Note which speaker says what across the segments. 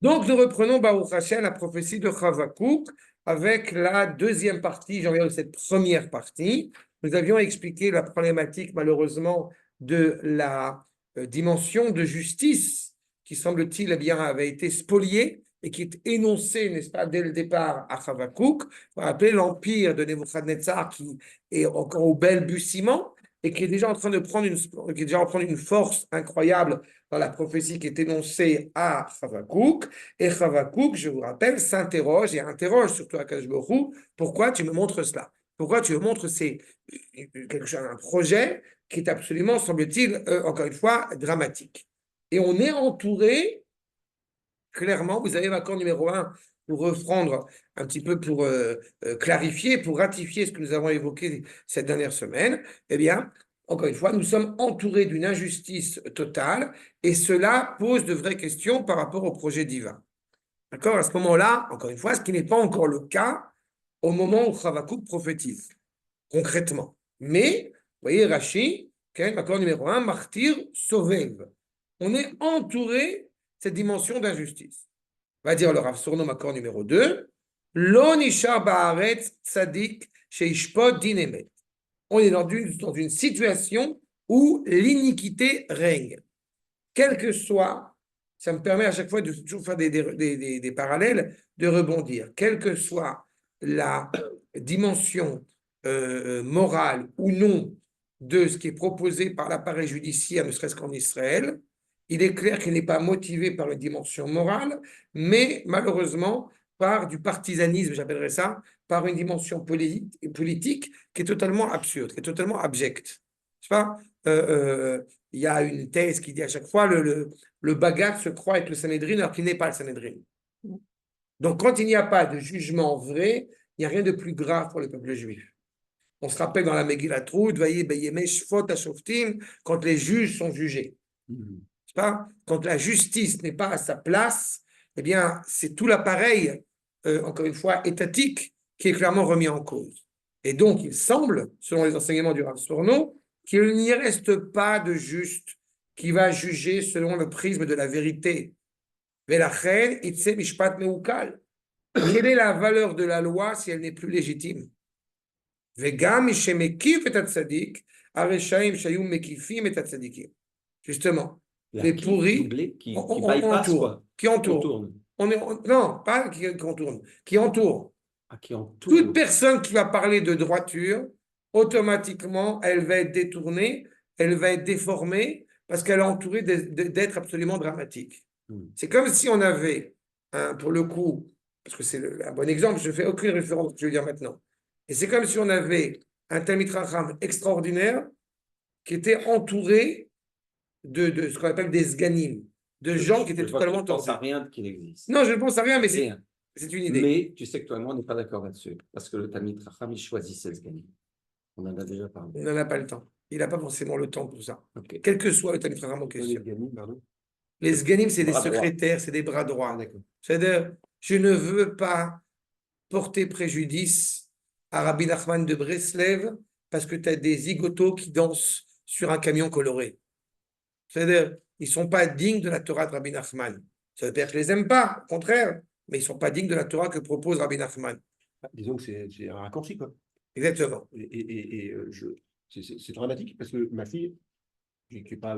Speaker 1: Donc, nous reprenons Baruch Hashem, la prophétie de Chavakouk, avec la deuxième partie, j'en viens de cette première partie. Nous avions expliqué la problématique, malheureusement, de la dimension de justice qui, semble-t-il, eh bien, avait été spoliée et qui est énoncée, n'est-ce pas, dès le départ à Chavakouk. On va appeler l'empire de Nebuchadnezzar qui est encore au balbutiement et qui est déjà en train de prendre une force incroyable dans la prophétie qui est énoncée à Chavakouk. Et Chavakouk, je vous rappelle, s'interroge et interroge surtout Akadosh Baruch Hu, pourquoi tu me montres cela? Pourquoi tu me montres un projet qui est absolument, semble-t-il, encore une fois, dramatique. Et on est entouré, clairement, vous avez l'accord numéro 1 pour reprendre un petit peu, pour clarifier, pour ratifier ce que nous avons évoqué cette dernière semaine. Eh bien, encore une fois, nous sommes entourés d'une injustice totale et cela pose de vraies questions par rapport au projet divin. D'accord? À ce moment-là, encore une fois, ce qui n'est pas encore le cas au moment où Chavakouk prophétise, concrètement. Mais, vous voyez, Rashi, okay, accord numéro 1, martyr, sauvev. On est entouré de cette dimension d'injustice. Va dire le Rav Surnom, accord numéro 2, Lo nishar ba'aretz tzadik sheishpot din emet. On est dans une situation où l'iniquité règne. Quel que soit, ça me permet à chaque fois de toujours faire des parallèles, de rebondir. Quelle que soit la dimension morale ou non de ce qui est proposé par l'appareil judiciaire, ne serait-ce qu'en Israël, il est clair qu'il n'est pas motivé par une dimension morale, mais malheureusement par du partisanisme, j'appellerais ça, par une dimension politique qui est totalement absurde, qui est totalement abjecte. Je sais pas, il y a une thèse qui dit à chaque fois le Bagat se croit être le Sanhédrin alors qu'il n'est pas le Sanhédrin. Donc, quand il n'y a pas de jugement vrai, il n'y a rien de plus grave pour le peuple juif. On se rappelle dans la Megillat Ruth, voyez, quand les juges sont jugés. Pas quand la justice n'est pas à sa place, eh bien, c'est tout l'appareil, encore une fois, étatique qui est clairement remis en cause. Et donc, il semble, selon les enseignements du Rav Sforno, qu'il n'y reste pas de juste qui va juger selon le prisme de la vérité. Velachen, itse mishpat meukal. Quelle est la valeur de la loi si elle n'est plus légitime? Vegam mishemekif et atzadik, areshaim shayum mekifim et atzadikim. Justement, les pourris
Speaker 2: qui bypass, quoi.
Speaker 1: Qui entourent. Non, pas qui contourne, qui entourent.
Speaker 2: Ah, qui entoure.
Speaker 1: Toute personne qui va parler de droiture, automatiquement, elle va être détournée, elle va être déformée, parce qu'elle est entourée d'êtres absolument dramatiques. C'est comme si on avait, pour le coup, parce que c'est un bon exemple, je ne fais aucune référence à ce que je veux dire maintenant, et c'est comme si on avait un Talmid Chacham extraordinaire qui était entouré de ce qu'on appelle des sganim, de gens qui étaient totalement
Speaker 2: tordus. Je ne pense à rien qu'il existe.
Speaker 1: Non, je ne pense à rien, mais c'est une idée.
Speaker 2: Mais tu sais que toi et moi, on n'est pas d'accord là-dessus. Parce que le Talmid Chacham, il choisit ses sganim. On en a déjà parlé.
Speaker 1: On n'en a pas le temps. Il n'a pas forcément le temps pour ça. Okay. Quel que soit le Talmid Chacham en question. Les sganim, c'est des secrétaires, c'est des bras droits. C'est-à-dire, je ne veux pas porter préjudice à Rabbi Nachman de Breslev parce que tu as des zigotos qui dansent sur un camion coloré. C'est-à-dire, ils ne sont pas dignes de la Torah de Rabbi Nachman. Ça veut dire que je ne les aime pas, au contraire, mais ils ne sont pas dignes de la Torah que propose Rabbi Nachman.
Speaker 3: Disons que c'est un raccourci, quoi.
Speaker 1: Exactement.
Speaker 3: C'est dramatique parce que ma fille, qui est pas,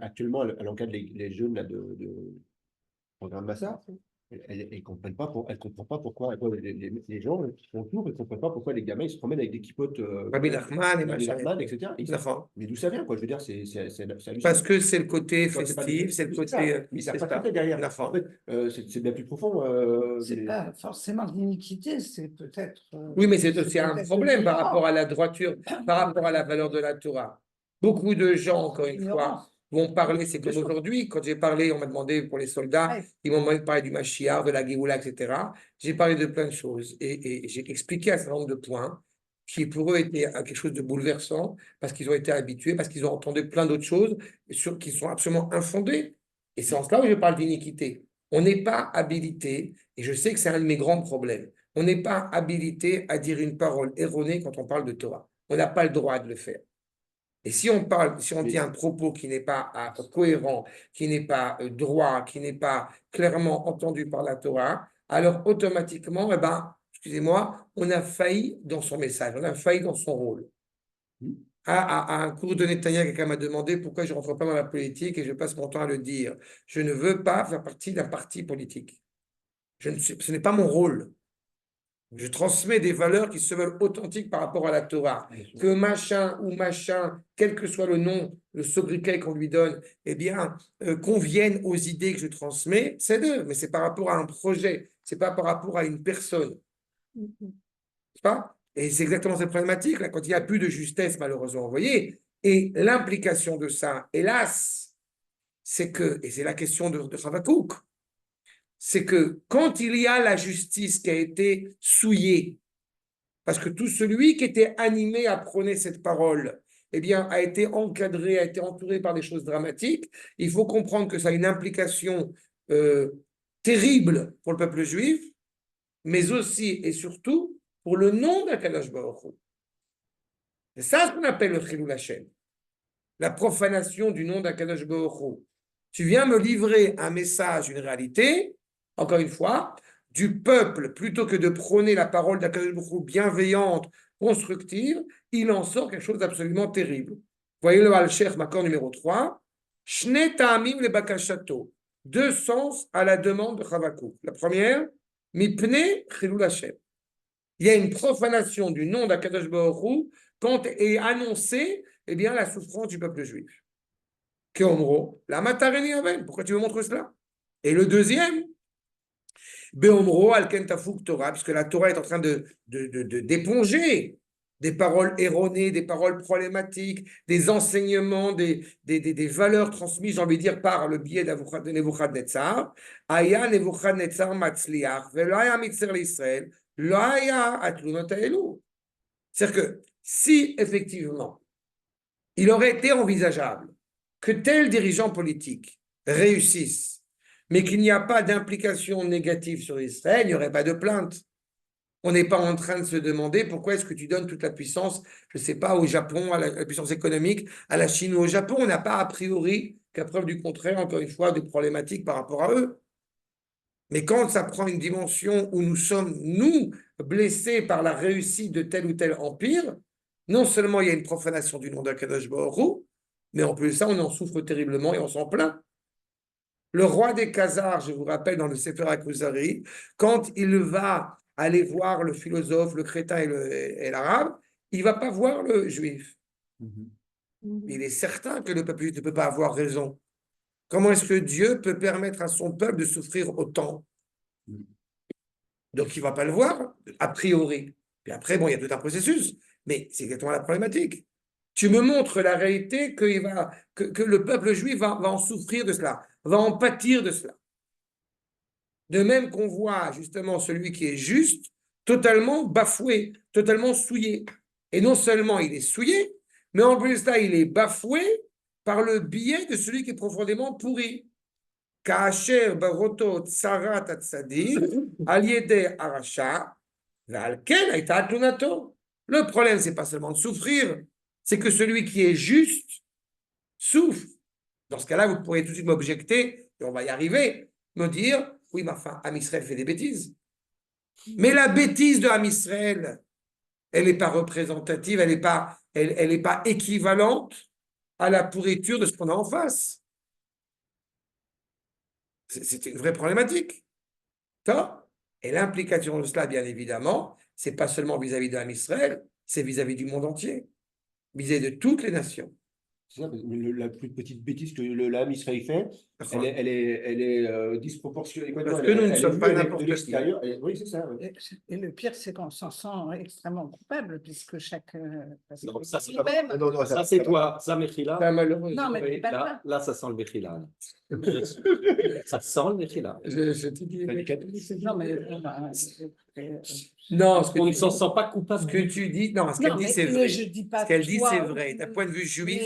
Speaker 3: actuellement, elle encadre les jeunes là, de programme Massard. Elle ne comprend pas pourquoi les gens qui font autour, ils ne comprennent pas pourquoi les gamins ils se promènent avec des kipotes
Speaker 1: Rabbi Nachman
Speaker 3: etc. Mais d'où ça vient, quoi? Je veux dire, c'est
Speaker 1: parce que c'est le côté festif, c'est le côté.
Speaker 3: Mais ça pas tout derrière. En fait, c'est bien plus profond.
Speaker 4: C'est pas forcément de l'iniquité, c'est peut-être.
Speaker 1: Oui, mais c'est aussi un problème par rapport à la droiture, par rapport à la valeur de la Torah. Beaucoup de gens, encore une fois, vont parler, c'est comme aujourd'hui, quand j'ai parlé, on m'a demandé pour les soldats, ils m'ont demandé de parler du Mashiach, de la Géoula, etc. J'ai parlé de plein de choses et j'ai expliqué un certain nombre de points qui pour eux étaient quelque chose de bouleversant parce qu'ils ont été habitués, parce qu'ils ont entendu plein d'autres choses qui sont absolument infondées. Et c'est en cela où je parle d'iniquité. On n'est pas habilité, et je sais que c'est un de mes grands problèmes, on n'est pas habilité à dire une parole erronée quand on parle de Torah. On n'a pas le droit de le faire. Et si on parle, si on dit un propos qui n'est pas cohérent, qui n'est pas droit, qui n'est pas clairement entendu par la Torah, alors automatiquement, eh ben, excusez-moi, on a failli dans son message, on a failli dans son rôle. À un cours de Netanya, quelqu'un m'a demandé pourquoi je ne rentre pas dans la politique et je passe mon temps à le dire. Je ne veux pas faire partie d'un parti politique. Ce n'est pas mon rôle. Je transmets des valeurs qui se veulent authentiques par rapport à la Torah. Que machin ou machin, quel que soit le nom, le sobriquet qu'on lui donne, eh bien, conviennent aux idées que je transmets, c'est d'eux. Mais c'est par rapport à un projet, c'est pas par rapport à une personne. C'est pas? Et c'est exactement cette problématique, là, quand il n'y a plus de justesse, malheureusement, vous voyez. Et l'implication de ça, hélas, c'est que, et c'est la question de Havakouk, c'est que quand il y a la justice qui a été souillée, parce que tout celui qui était animé à prôner cette parole, eh bien, a été encadré, a été entouré par des choses dramatiques, il faut comprendre que ça a une implication terrible pour le peuple juif, mais aussi et surtout pour le nom d'Akadosh Baruch Hu. C'est ça ce qu'on appelle le Chilul Hashem, la profanation du nom d'Akadosh Baruch Hu. Tu viens me livrer un message, une réalité, encore une fois, du peuple, plutôt que de prôner la parole d'Akadosh Baruch Hu bienveillante, constructive, il en sort quelque chose d'absolument terrible. Voyez le Al-Sheikh, Makor numéro 3, Shne Ta'amim le Bakashato, deux sens à la demande de Havakouk. La première, Mipne Chilul Hashem. Il y a une profanation du nom d'Akadosh Baruch Hu quand est annoncée eh bien, la souffrance du peuple juif. Keomro, la matareni aven. Pourquoi tu me montres cela? Et le deuxième, Beomro, Alken Tafuk Torah, puisque la Torah est en train d'éponger des paroles erronées, des paroles problématiques, des enseignements, des valeurs transmises, j'ai envie de dire, par le biais de Nebuchadnezzar. Aya Nebuchadnezzar Matzliach, Velaya Mitzer l'Israël, Loaya Atlunot Haelu. C'est-à-dire que si effectivement il aurait été envisageable que tel dirigeant politique réussisse, mais qu'il n'y a pas d'implication négative sur Israël, il n'y aurait pas de plainte. On n'est pas en train de se demander pourquoi est-ce que tu donnes toute la puissance, je ne sais pas, au Japon, à la puissance économique, à la Chine ou au Japon. On n'a pas a priori qu'à preuve du contraire, encore une fois, des problématiques par rapport à eux. Mais quand ça prend une dimension où nous sommes, nous, blessés par la réussite de tel ou tel empire, non seulement il y a une profanation du nom d'Akadosh Baruch Hu, mais en plus de ça, on en souffre terriblement et on s'en plaint. Le roi des Khazars, je vous rappelle, dans le Sefer HaKuzari, quand il va aller voir le philosophe, le crétin et l'arabe, il ne va pas voir le juif. Il est certain que le peuple juif ne peut pas avoir raison. Comment est-ce que Dieu peut permettre à son peuple de souffrir autant? Donc, il ne va pas le voir, a priori. Puis après, bon, il y a tout un processus, mais c'est exactement la problématique. Tu me montres la réalité que le peuple juif va en souffrir de cela, va en pâtir de cela. De même qu'on voit justement celui qui est juste, totalement bafoué, totalement souillé. Et non seulement il est souillé, mais en plus de ça, il est bafoué par le biais de celui qui est profondément pourri. Ka'asher baroto tsarat atzadik, aliede arasha, valken aita atlunato. Le problème, c'est pas seulement de souffrir, c'est que celui qui est juste souffre. Dans ce cas-là, vous pourrez tout de suite m'objecter, et on va y arriver, me dire, oui, mais enfin, Am Israël fait des bêtises. Mais la bêtise de Am Israël, elle n'est pas représentative, elle n'est pas équivalente à la pourriture de ce qu'on a en face. C'est une vraie problématique. Et l'implication de cela, bien évidemment, c'est pas seulement vis-à-vis de Am Israël, c'est vis-à-vis du monde entier, vis-à-vis de toutes les nations.
Speaker 3: C'est ça, la plus petite bêtise que l'âme Israël fait, elle est disproportionnée.
Speaker 1: Parce que nous ne sommes pas n'importe qui.
Speaker 3: Oui, c'est ça. Oui.
Speaker 4: Et le pire, c'est qu'on s'en sent extrêmement coupable, puisque chaque.
Speaker 2: Non, ça, c'est
Speaker 4: même.
Speaker 3: Non,
Speaker 2: Ça, c'est toi. Ça, Mechila.
Speaker 1: Pas malheureux.
Speaker 4: Non, mais
Speaker 2: Oui,
Speaker 4: c'est pas
Speaker 2: là,
Speaker 4: ça.
Speaker 2: là, ça sent le Mechila. Ça sent le Mechila.
Speaker 1: Je te dis.
Speaker 4: Non, mais.
Speaker 1: Non, ce que
Speaker 2: On ne
Speaker 1: tu
Speaker 2: s'en
Speaker 1: dis-
Speaker 2: sent pas coupable.
Speaker 1: ce que tu dis, non, ce qu'elle
Speaker 4: Non,
Speaker 1: dit,
Speaker 4: mais
Speaker 1: c'est vrai.
Speaker 4: je dis pas
Speaker 1: Ce qu'elle dit,
Speaker 4: toi,
Speaker 1: c'est vrai. D'un point de vue juif,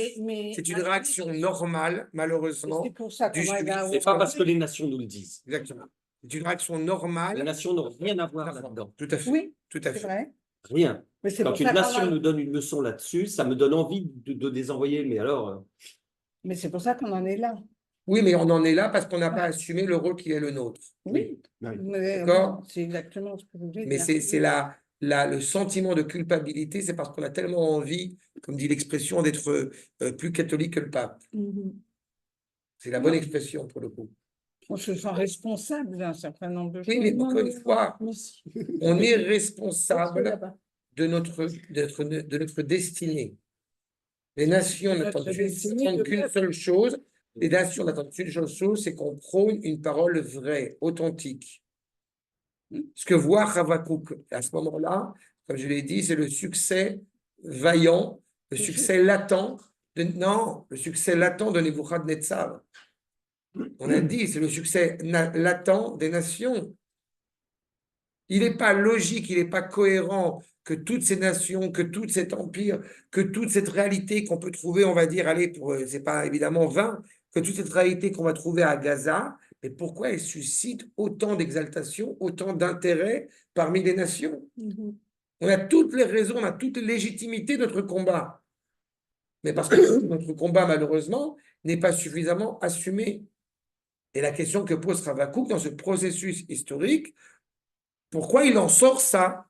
Speaker 1: c'est une réaction normale, malheureusement.
Speaker 4: C'est pour ça qu'on
Speaker 1: du
Speaker 4: va
Speaker 1: juif.
Speaker 2: C'est pas parce que les nations nous le disent.
Speaker 1: Exactement. C'est une réaction
Speaker 2: Les
Speaker 1: normale.
Speaker 2: nations n'ont rien à voir là-dedans.
Speaker 1: Tout à fait.
Speaker 4: Oui,
Speaker 1: Tout à
Speaker 4: c'est
Speaker 1: fait.
Speaker 4: vrai.
Speaker 2: Rien.
Speaker 4: Mais c'est
Speaker 2: Quand
Speaker 4: pour
Speaker 2: une
Speaker 4: ça qu'on
Speaker 2: nation
Speaker 4: en-
Speaker 2: nous donne une leçon là-dessus, ça me donne envie de les envoyer. Mais alors,
Speaker 4: mais c'est pour ça qu'on en est là.
Speaker 1: Oui, mais on en est là parce qu'on n'a pas assumé le rôle qui est le nôtre.
Speaker 4: Oui,
Speaker 3: Oui.
Speaker 4: mais
Speaker 1: D'accord.
Speaker 4: c'est exactement ce que je voulais
Speaker 1: Mais
Speaker 4: dire.
Speaker 1: c'est le sentiment de culpabilité, c'est parce qu'on a tellement envie, comme dit l'expression, d'être plus catholique que le pape.
Speaker 4: Mhm.
Speaker 1: C'est la bonne expression pour le coup.
Speaker 4: On se sent responsable d'un certain nombre de
Speaker 1: Oui,
Speaker 4: choses.
Speaker 1: mais encore une fois, on est responsable de notre destinée. Les nations n'attendent qu'une seule chose. Les nations n'attendent qu'une seule chose, c'est qu'on prône une parole vraie, authentique. Ce que voit Havakouk à ce moment-là, comme je l'ai dit, c'est le succès vaillant, le succès latent le succès latent de Nebuchadnezzar. On a dit, c'est le succès latent des nations. Il n'est pas logique, il n'est pas cohérent que toutes ces nations, que tout cet empire, que toute cette réalité qu'on peut trouver, on va dire, allez, c'est pas évidemment vain, que toute cette réalité qu'on va trouver à Gaza, mais pourquoi elle suscite autant d'exaltation, autant d'intérêt parmi les nations?
Speaker 4: Mhm.
Speaker 1: On a toutes les raisons, on a toute légitimité de notre combat. Mais parce que notre combat, malheureusement, n'est pas suffisamment assumé. Et la question que pose Ravakouk dans ce processus historique, pourquoi il en sort ça?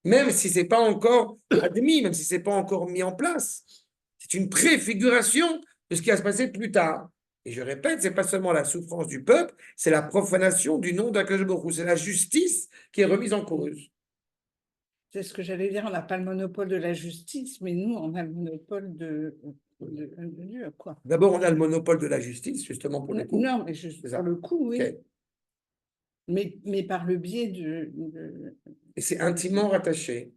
Speaker 1: Même si ce n'est pas encore admis, même si ce n'est pas encore mis en place. C'est une préfiguration de ce qui va se passer plus tard. Et je répète, ce n'est pas seulement la souffrance du peuple, c'est la profanation du nom d'Akadosh Baruch Hu. C'est la justice qui est remise en cause.
Speaker 4: C'est ce que j'allais dire, on n'a pas le monopole de la justice, mais nous, on a le monopole de Dieu, quoi.
Speaker 1: D'abord, on a le monopole de la justice, justement, pour le coup.
Speaker 4: Non, mais juste
Speaker 1: C'est ça.
Speaker 4: pour le coup, oui.
Speaker 1: Ok.
Speaker 4: Mais par le biais
Speaker 1: Et c'est intimement rattaché.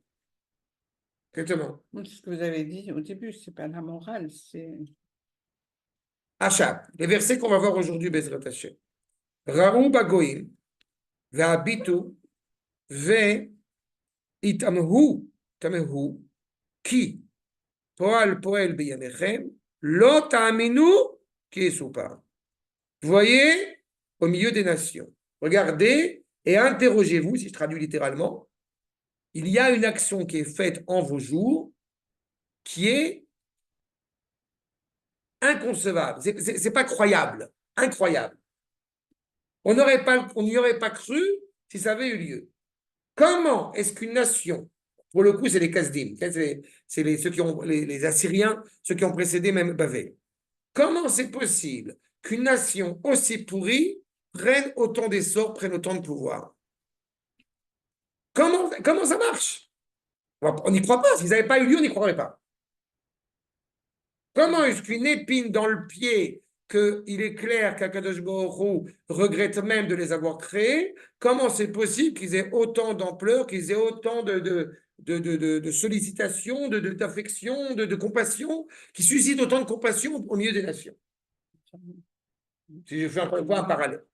Speaker 1: Exactement.
Speaker 4: c'est ce que vous avez dit au début, c'est pas la morale, c'est.
Speaker 1: Achab, les versets qu'on va voir aujourd'hui, Bezrat Hashem. Raou bagoim, ve'abitu, ve'itamhu, tamhu, ki, poal poel biyamechem, lo ta'aminu, qui est soupar. Vous voyez, au milieu des nations, regardez et interrogez-vous, si je traduis littéralement, il y a une action qui est faite en vos jours qui est inconcevable. C'est pas croyable. Incroyable. On n'y aurait pas cru si ça avait eu lieu. Comment est-ce qu'une nation, pour le coup, c'est les Kasdim, c'est ceux qui ont, les Assyriens, ceux qui ont précédé même Babel. Comment c'est possible qu'une nation aussi pourrie prenne autant d'essor, prenne autant de pouvoir? Comment ça marche? On n'y croit pas. S'ils n'avaient pas eu lieu, on n'y croirait pas. Comment est-ce qu'une épine dans le pied, qu'il est clair qu'Akadosh Baruch Hu regrette même de les avoir créés, comment c'est possible qu'ils aient autant d'ampleur, qu'ils aient autant de sollicitations, d'affection, de compassion, qui suscitent autant de compassion au milieu des nations? Si je fais encore une fois un parallèle.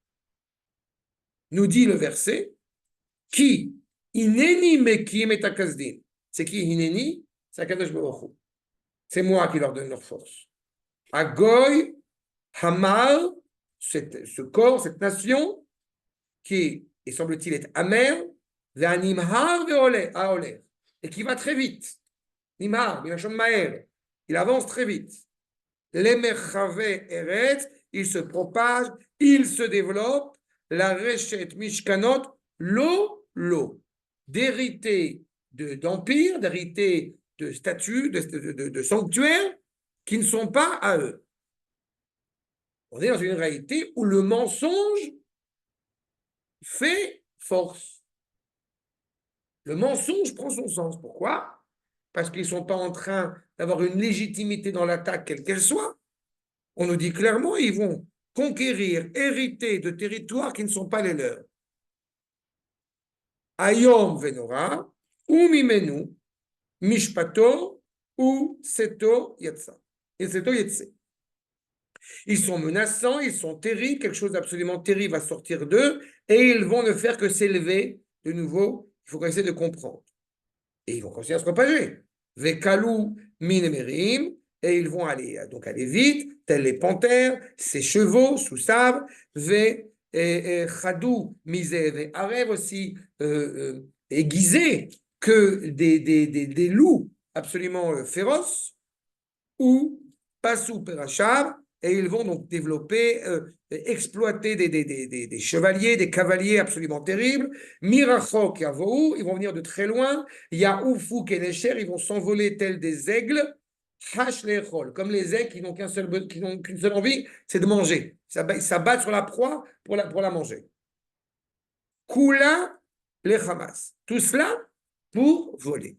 Speaker 1: Nous dit le verset, qui ineni mekim et akasdim. C'est qui ineni? C'est Akadosh Baruch Hu. C'est moi qui leur donne leur force. Agoy, Hamar, ce corps, cette nation, qui est, semble-t-il, est amer, Nimhar ve'oler, et qui va très vite. Nimhar, Milachon Maher, il avance très vite. L'Emerchave Eretz, il se propage, il se développe. La Reshet Mishkanot, l'eau, d'hériter d'empire, d'hériter de statuts, de sanctuaires qui ne sont pas à eux. On est dans une réalité où le mensonge fait force. Le mensonge prend son sens. Pourquoi? Parce qu'ils ne sont pas en train d'avoir une légitimité dans l'attaque, quelle qu'elle soit. On nous dit clairement, ils vont conquérir, hériter de territoires qui ne sont pas les leurs. Ayom venora, ou mimenu, mishpato, ou seto yatsa. Et seto yetse. Ils sont menaçants, ils sont terribles, quelque chose d'absolument terrible va sortir d'eux, et ils vont ne faire que s'élever de nouveau. Il faut qu'on essaie de comprendre. Et ils vont continuer à se propager. Vekalu minemerim, et ils vont aller vite, tels les panthères, ces chevaux sous sable, chadou misé, arev aussi aiguisés, que des loups absolument féroces, ou Passou Perachar, et ils vont donc développer, exploiter des chevaliers, des cavaliers absolument terribles. Mirachok Yavou, ils vont venir de très loin. Yaoufou Kenesher, ils vont s'envoler tels des aigles. Hash Lechol, comme les aigles qui n'ont qu'une seule envie, c'est de manger. Ils s'abattent sur la proie pour la manger. Kula les Hamas. Tout cela pour voler.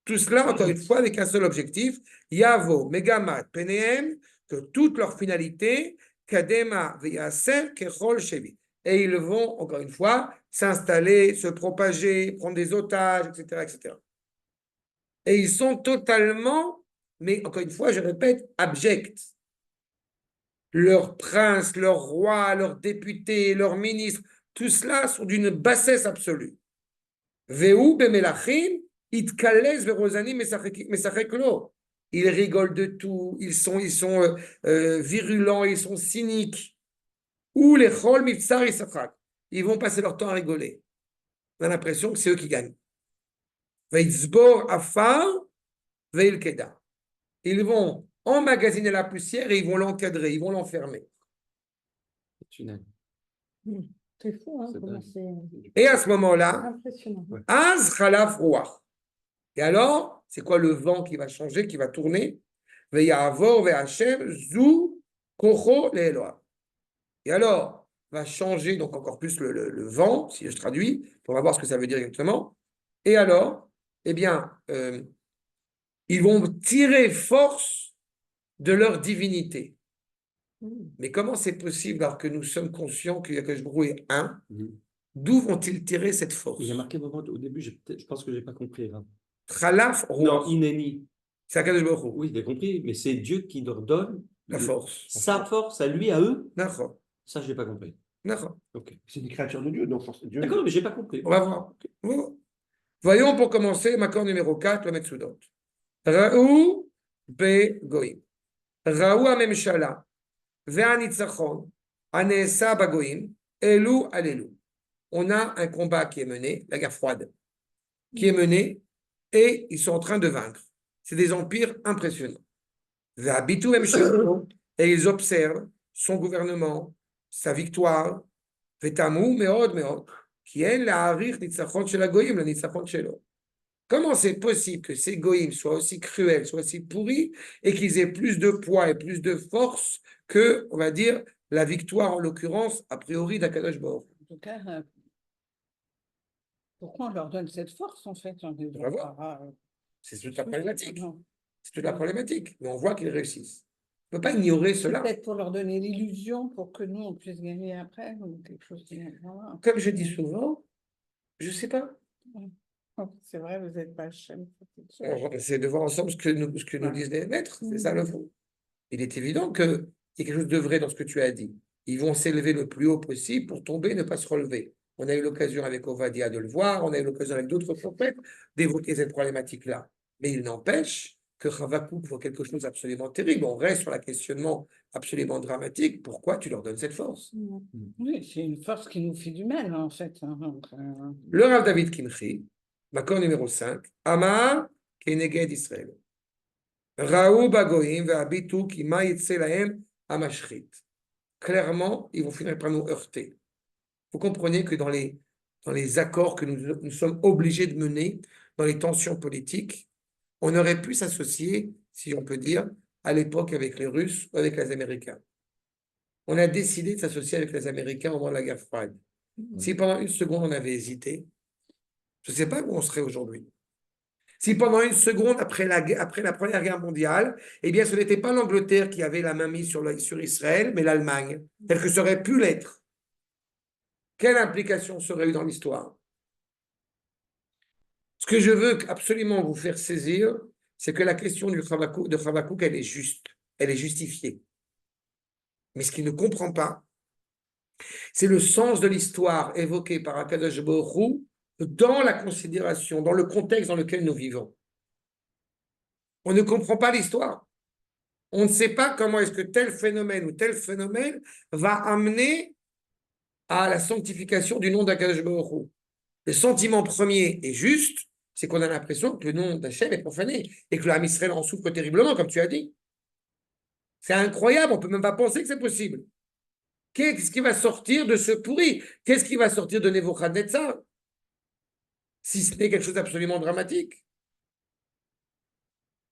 Speaker 1: Tout cela, encore une fois, avec un seul objectif, Yavo, Megamat, Penehem, que toute leur finalité, Kadema, Veyaser, Kechol, Shevi. Et ils vont, encore une fois, s'installer, se propager, prendre des otages, etc., etc. Et ils sont totalement, mais encore une fois, je répète, abjects. Leurs princes, leurs rois, leurs députés, leurs ministres, tout cela sont d'une bassesse absolue. Veu, Bemelachim, ils rigolent de tout, ils sont virulents, ils sont cyniques. Ou les chol mifsar ils vont passer leur temps à rigoler. On a l'impression que c'est eux qui gagnent. Veitzbor afar veilkeda. Ils vont emmagasiner la poussière et ils vont l'encadrer, ils vont l'enfermer.
Speaker 2: Tunnel.
Speaker 5: C'est fou, hein,
Speaker 2: C'est
Speaker 5: comment
Speaker 2: dingue.
Speaker 5: c'est
Speaker 1: Et à ce moment-là,
Speaker 5: impressionnant.
Speaker 1: Az chalaf ruach. Et alors, c'est quoi le vent qui va changer, qui va tourner? Veyavor ve'Hashem zu kocho le'Eloah. Et alors, va changer donc encore plus le vent, si je traduis, on va voir ce que ça veut dire exactement. Et alors, eh bien, ils vont tirer force de leur divinité. Mais comment c'est possible alors que nous sommes conscients qu'il y a que je est un? D'où vont-ils tirer cette force?
Speaker 2: Il y a marqué au début, je pense que je n'ai pas compris. Hein.
Speaker 1: Khalaf
Speaker 2: Non,
Speaker 1: ruach.
Speaker 2: Ineni.
Speaker 1: C'est Akadosh Baruch Hu,
Speaker 2: Oui, j'ai compris, mais c'est Dieu qui leur donne
Speaker 1: la force.
Speaker 2: sa force à lui, à eux.
Speaker 1: D'accord.
Speaker 2: Ça, je n'ai pas compris.
Speaker 1: D'accord.
Speaker 2: Ok.
Speaker 3: C'est des créatures de Dieu, donc Dieu.
Speaker 2: D'accord, mais je n'ai pas compris.
Speaker 1: On va voir. Voyons pour commencer, Makor numéro 4, le Metsudot. Raou be goïm. Raou amemshala. Ve'anitzachon. Anesa bagoïm. Elou alelu. On a un combat qui est mené, la guerre froide, qui est menée, et ils sont en train de vaincre. C'est des empires impressionnants. Ve'abitu emshala. Et ils observent son gouvernement, sa victoire. Ve'tamu meod meod. Qui est la harich nitzachon shel hagoyim, la nitzachon shelo. Comment c'est possible que ces goïms soient aussi cruels, soient aussi pourris, et qu'ils aient plus de poids et plus de force que, on va dire, la victoire, en l'occurrence, a priori, d'Akadosh Baruch Hu.
Speaker 4: En tout cas, pourquoi on leur donne cette force, en fait?
Speaker 1: On va voir. C'est toute la problématique. C'est toute la problématique. Mais on voit qu'ils réussissent. On ne peut pas ignorer cela.
Speaker 4: Peut-être pour leur donner l'illusion pour que nous, on puisse gagner après, ou quelque chose qui... Voilà.
Speaker 1: Comme je dis souvent, je ne sais pas.
Speaker 4: C'est vrai, vous n'êtes pas Hachem.
Speaker 1: On va essayer de voir ensemble ce que nous disent les maîtres. C'est ça le fond. Il est évident qu'il y a quelque chose de vrai dans ce que tu as dit. Ils vont s'élever le plus haut possible pour tomber et ne pas se relever. On a eu l'occasion avec Ovadia de le voir, on a eu l'occasion avec d'autres prophètes d'évoquer cette problématique-là. Mais il n'empêche que Havakouk voit quelque chose d'absolument terrible. On reste sur le questionnement absolument dramatique. Pourquoi tu leur donnes cette force?
Speaker 4: Oui, c'est une force qui nous fait du mal, en fait. Donc,
Speaker 1: Le Rav David Kimchi, Makor numéro 5, Amar Keneged Israël. Raou Bagoïm Ve'abitu Kima Yitzelahem Amashrit. Clairement, ils vont finir par nous heurter. Vous comprenez que dans les accords que nous sommes obligés de mener, dans les tensions politiques, on aurait pu s'associer, si on peut dire, à l'époque avec les Russes ou avec les Américains. On a décidé de s'associer avec les Américains au moment de la guerre froide. Si pendant une seconde on avait hésité, je ne sais pas où on serait aujourd'hui. Si pendant une seconde, après la Première Guerre mondiale, eh bien, ce n'était pas l'Angleterre qui avait la main mise sur Israël, mais l'Allemagne, tel que ça aurait pu l'être. Quelle implication ça aurait eu dans l'histoire? Ce que je veux absolument vous faire saisir, c'est que la question de Havakouk, elle est juste, elle est justifiée. Mais ce qu'il ne comprend pas, c'est le sens de l'histoire évoquée par Akadosh Baruch Hu dans la considération, dans le contexte dans lequel nous vivons. On ne comprend pas l'histoire. On ne sait pas comment est-ce que tel phénomène ou tel phénomène va amener à la sanctification du nom d'Akadosh Baruch Hu. Le sentiment premier est juste, c'est qu'on a l'impression que le nom d'Hachem est profané et que le Ham Israël en souffre terriblement, comme tu as dit. C'est incroyable, on ne peut même pas penser que c'est possible. Qu'est-ce qui va sortir de ce pourri? Qu'est-ce qui va sortir de Nebuchadnezzar? Si ce n'est quelque chose d'absolument dramatique.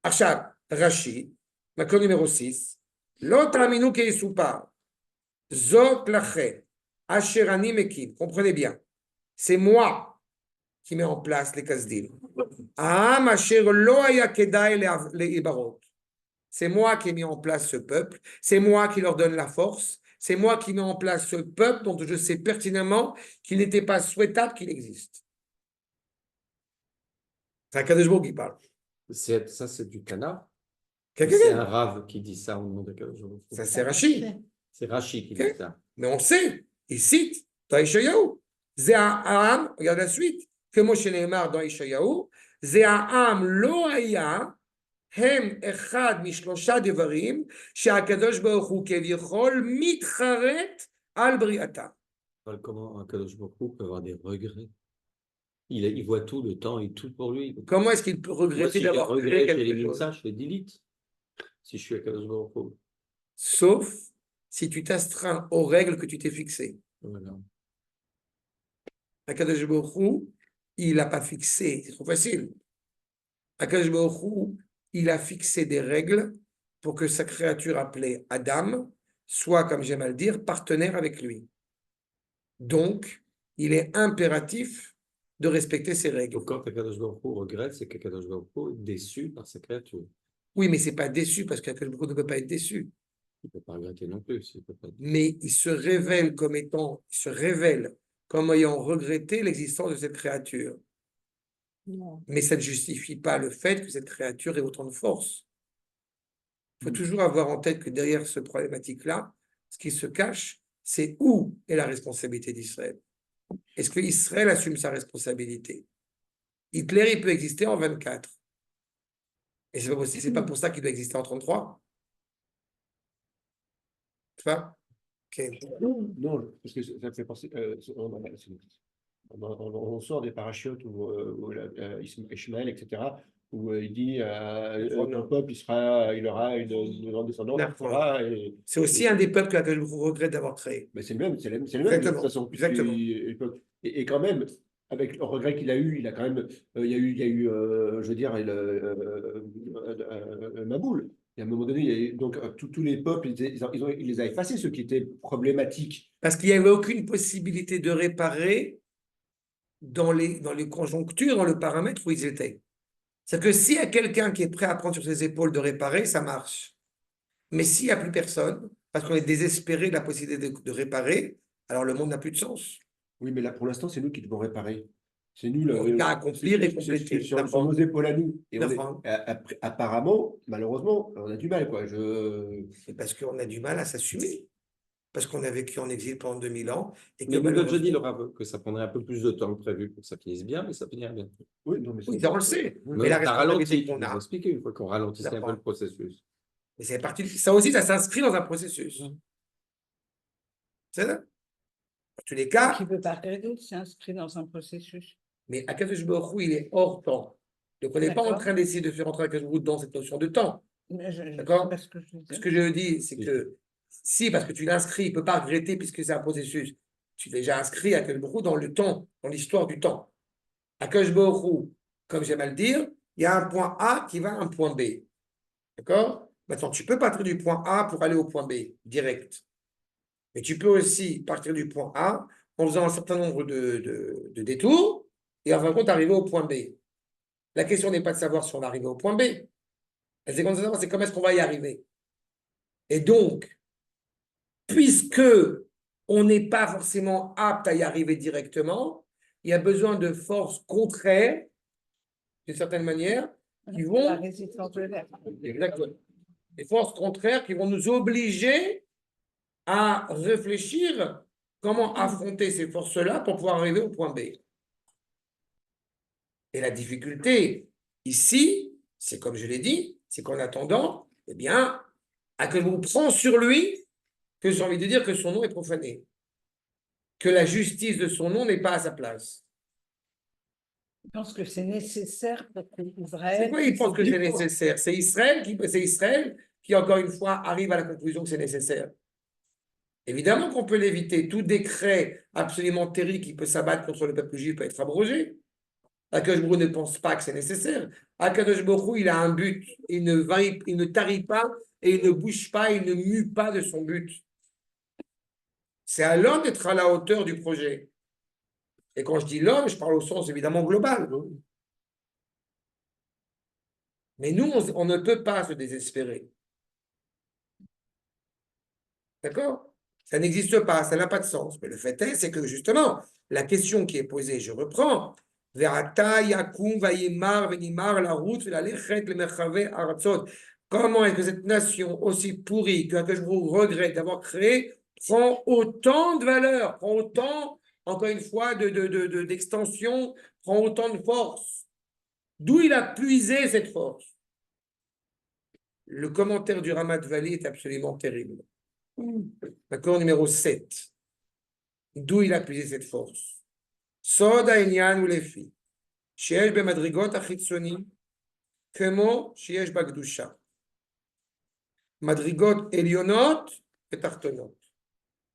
Speaker 1: Achab, Rashi, Makon numéro 6. L'autre aminu qui est soupa. Zot laché. Asherani mekim. Comprenez bien. C'est moi qui mets en place les kasdim. Aham asher lo haya kedai le ibarot. C'est moi qui ai mis en place ce peuple. C'est moi qui leur donne la force. C'est moi qui mets en place ce peuple dont je sais pertinemment qu'il n'était pas souhaitable qu'il existe. C'est un Kadosh Baruch Hu qui parle.
Speaker 2: Ça, c'est du Tana.
Speaker 1: Quelqu'un
Speaker 2: C'est un Rav qui dit ça au nom de Kadosh Baruch Hu.
Speaker 1: Ça, c'est Rashi.
Speaker 2: C'est Rashi qui
Speaker 1: Ok.
Speaker 2: dit ça.
Speaker 1: Mais on sait, il cite dans Ishayahu. Zéa'am, regarde la suite, que Moshe Nehemar dans Ishayahu, Zéa'am lo haya, hem echad mishlosha devarim, she'akadosh baruch hu kevichol mitcharet al briata.
Speaker 2: Voilà comment un Kadosh Baruch Hu peut avoir des regrets. Il voit tout le temps et tout pour lui.
Speaker 1: Comment est-ce qu'il peut
Speaker 2: Moi,
Speaker 1: regretter
Speaker 2: si j'ai un
Speaker 1: d'avoir créé
Speaker 2: regret,
Speaker 1: quelque
Speaker 2: j'élimine
Speaker 1: chose?
Speaker 2: ça, je fais delete. Si je suis à Kadosh Baruch Hu.
Speaker 1: Sauf si tu t'astreins aux règles que tu t'es fixées.
Speaker 2: Voilà.
Speaker 1: Akadosh Baruch Hu, il n'a pas fixé, c'est trop facile. Akadosh Baruch Hu, il a fixé des règles pour que sa créature appelée Adam soit, comme j'aime à le dire, partenaire avec lui. Donc, il est impératif de respecter ces règles.
Speaker 2: Donc, quand Kadosh Baruch Hu regrette, c'est que Kadosh Baruch Hu est déçu par sa créature.
Speaker 1: Oui, mais c'est pas déçu parce qu'Akadosh Baruch Hu ne peut pas être déçu.
Speaker 2: Il ne peut pas regretter non plus. Il peut pas...
Speaker 1: Mais il se révèle comme ayant regretté l'existence de cette créature.
Speaker 5: Non.
Speaker 1: Mais ça ne justifie pas le fait que cette créature ait autant de force. Il faut toujours avoir en tête que derrière ce problématique-là, ce qui se cache, c'est où est la responsabilité d'Israël. Est-ce que Israël assume sa responsabilité? Hitler, il peut exister en 24. Et c'est pas pour ça qu'il doit exister en 33. Tu vois? Ok.
Speaker 3: Non, parce que ça me fait penser. On sort des parachutes où Ishmaël, etc., où il dit ton peuple, il aura une grande descendance, etc.
Speaker 1: C'est aussi un des peuples que je regrette d'avoir créé.
Speaker 3: Mais c'est le même, de toute façon.
Speaker 1: Exactement.
Speaker 3: Et quand même, avec le regret qu'il a eu, il a quand même, il y a eu je veux dire, Maboul. Et à un moment donné, il y a eu, donc tous les peuples, il les a effacés, ceux qui étaient problématiques.
Speaker 1: Parce qu'il n'y avait aucune possibilité de réparer dans les conjonctures, dans le paramètre où ils étaient. C'est-à-dire que s'il y a quelqu'un qui est prêt à prendre sur ses épaules de réparer, ça marche. Mais s'il n'y a plus personne, parce qu'on est désespéré de la possibilité de réparer, alors le monde n'a plus de sens.
Speaker 3: Oui, mais là, pour l'instant, c'est nous qui devons réparer. C'est nous
Speaker 1: On a accomplir et compléter.
Speaker 3: Sur nos épaules à nous. Et
Speaker 1: D'accord.
Speaker 3: apparemment, malheureusement, on a du mal, quoi.
Speaker 1: C'est parce qu'on a du mal à s'assumer. Parce qu'on a vécu en exil pendant 2000 ans. Et que
Speaker 2: Mais Google, je dis,
Speaker 1: malheureusement-
Speaker 2: que ça prendrait un peu plus de temps que prévu pour que ça finisse bien, mais ça finirait bien.
Speaker 3: Oui, non, mais
Speaker 1: Oui, ça, on le sait.
Speaker 3: Oui,
Speaker 1: Mais la
Speaker 2: t'as ralenti,
Speaker 1: responsabilité
Speaker 2: tu
Speaker 1: qu'on
Speaker 2: nous as
Speaker 1: a,
Speaker 2: expliqué une fois qu'on ralentissait un peu
Speaker 1: D'accord.
Speaker 2: le processus.
Speaker 1: mais c'est parti. Ça aussi, ça s'inscrit dans un processus. C'est ça? En tous les cas,
Speaker 4: Qui ne peut pas faire d'autre, c'est inscrit dans un processus.
Speaker 1: mais Akadosh Baruch Hu, il est hors temps. Donc, on n'est pas en
Speaker 4: D'accord.
Speaker 1: train d'essayer de faire entrer Akadosh Baruch Hu dans cette notion de temps.
Speaker 4: Mais je
Speaker 1: D'accord.
Speaker 4: sais pas ce que je veux dire.
Speaker 1: Ce que je dis, c'est que si, parce que tu l'inscris, il ne peut pas regretter puisque c'est un processus. Tu l'as déjà inscrit Akadosh Baruch Hu dans le temps, dans l'histoire du temps. Akadosh Baruch Hu, comme j'aime à le dire, il y a un point A qui va à un point B. D'accord? Maintenant, tu peux partir du point A pour aller au point B, direct. Mais tu peux aussi partir du point A en faisant un certain nombre de détours et en fin de compte arriver au point B. La question n'est pas de savoir si on arrive au point B. La seconde, c'est comment est-ce qu'on va y arriver. Et donc, puisque on n'est pas forcément apte à y arriver directement, il y a besoin de forces contraires, d'une certaine manière, qui
Speaker 4: La
Speaker 1: vont...
Speaker 4: résistance de l'air.
Speaker 1: Exactement. Des forces contraires qui vont nous obliger à réfléchir comment affronter ces forces-là pour pouvoir arriver au point B. Et la difficulté ici, c'est comme je l'ai dit, c'est qu'en attendant, eh bien, Akadosh prend sur lui que j'ai envie de dire que son nom est profané, que la justice de son nom n'est pas à sa place.
Speaker 4: Je pense que c'est nécessaire pour
Speaker 1: C'est
Speaker 4: qu'Israël.
Speaker 1: quoi il pense que c'est nécessaire? C'est Israël qui, encore une fois, arrive à la conclusion que c'est nécessaire. Évidemment qu'on peut l'éviter. Tout décret absolument terrible qui peut s'abattre contre le peuple juif peut être abrogé. Akadosh Baruch Hu ne pense pas que c'est nécessaire. Akadosh Baruch Hu, il a un but. Il ne tarit pas et il ne bouge pas, il ne mue pas de son but. C'est à l'homme d'être à la hauteur du projet. Et quand je dis l'homme, je parle au sens évidemment global. Mais nous, on ne peut pas se désespérer. D'accord? Ça n'existe pas, ça n'a pas de sens. Mais le fait est, c'est que justement, la question qui est posée, je reprends, Verata, Yakum, Vayimar, Venimar, la route, la Lechet, le Merchave, Aratzot. Comment est-ce que cette nation aussi pourrie que je vous regrette d'avoir créée prend autant de valeur, prend autant, encore une fois, d'extension, prend autant de force? D'où il a puisé cette force? Le commentaire du Ramat Vali est absolument terrible. D'accord, numéro 7. D'où il a puisé cette force? Sod ha'inyan ou les filles. Sheyesh bemadrigot achitzonim, kemo sheyesh bagdusha. Madrigot elionot et tartonot.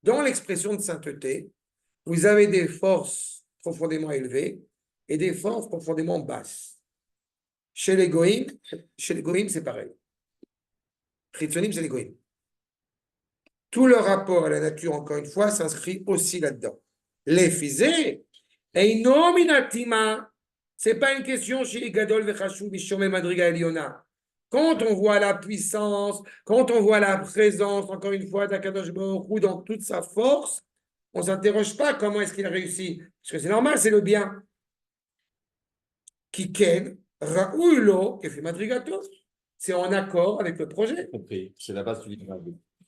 Speaker 1: Dans l'expression de sainteté, vous avez des forces profondément élevées et des forces profondément basses. Chez les goïms, c'est pareil. Chitzonim, c'est les goïms. Tout le rapport à la nature, encore une fois, s'inscrit aussi là-dedans. Les physés, eino minatima, c'est pas une question chez Gadol vechashu bishome madriga eliona. Quand on voit la puissance, quand on voit la présence, encore une fois, d'Akadosh Baruch Hu dans toute sa force, on ne s'interroge pas comment est-ce qu'il a réussi. Parce que c'est normal, c'est le bien. Kiken, ra'ulo, kefi madrigato. C'est en accord avec le projet.
Speaker 2: Compris. C'est la base du livre.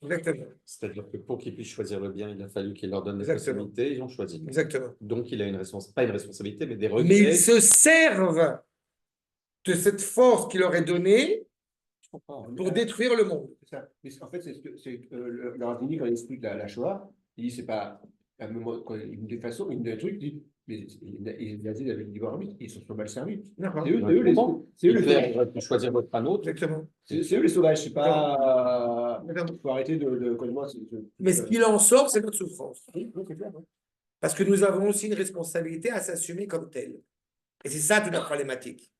Speaker 1: Exactement.
Speaker 2: C'est-à-dire que pour qu'ils puissent choisir le bien, il a fallu qu'il leur donne des
Speaker 1: Exactement.
Speaker 2: possibilités, ils ont choisi.
Speaker 1: Exactement.
Speaker 2: Donc il a une responsabilité, pas une responsabilité, mais des
Speaker 1: Mais
Speaker 2: regrets.
Speaker 1: ils se servent de cette force qu'il leur est donnée pour détruire le monde.
Speaker 3: C'est ça. Mais en fait, le Ravini, quand il explique la Shoah, il dit c'est pas un moment, une des façons, une des trucs, il dit, mais les nazis avec le libre arbitre, ils se sont mal servis.
Speaker 1: D'accord.
Speaker 3: C'est eux les sauvages.
Speaker 2: Hitler peut choisir votre un autre.
Speaker 1: Exactement.
Speaker 3: C'est eux les sauvages, c'est pas.
Speaker 1: D'accord.
Speaker 3: Il faut arrêter de
Speaker 1: Mais ce qu'il en sort, c'est notre souffrance.
Speaker 3: Oui, c'est clair, ouais.
Speaker 1: Parce que nous avons aussi une responsabilité à s'assumer comme telle. Et c'est ça toute la problématique.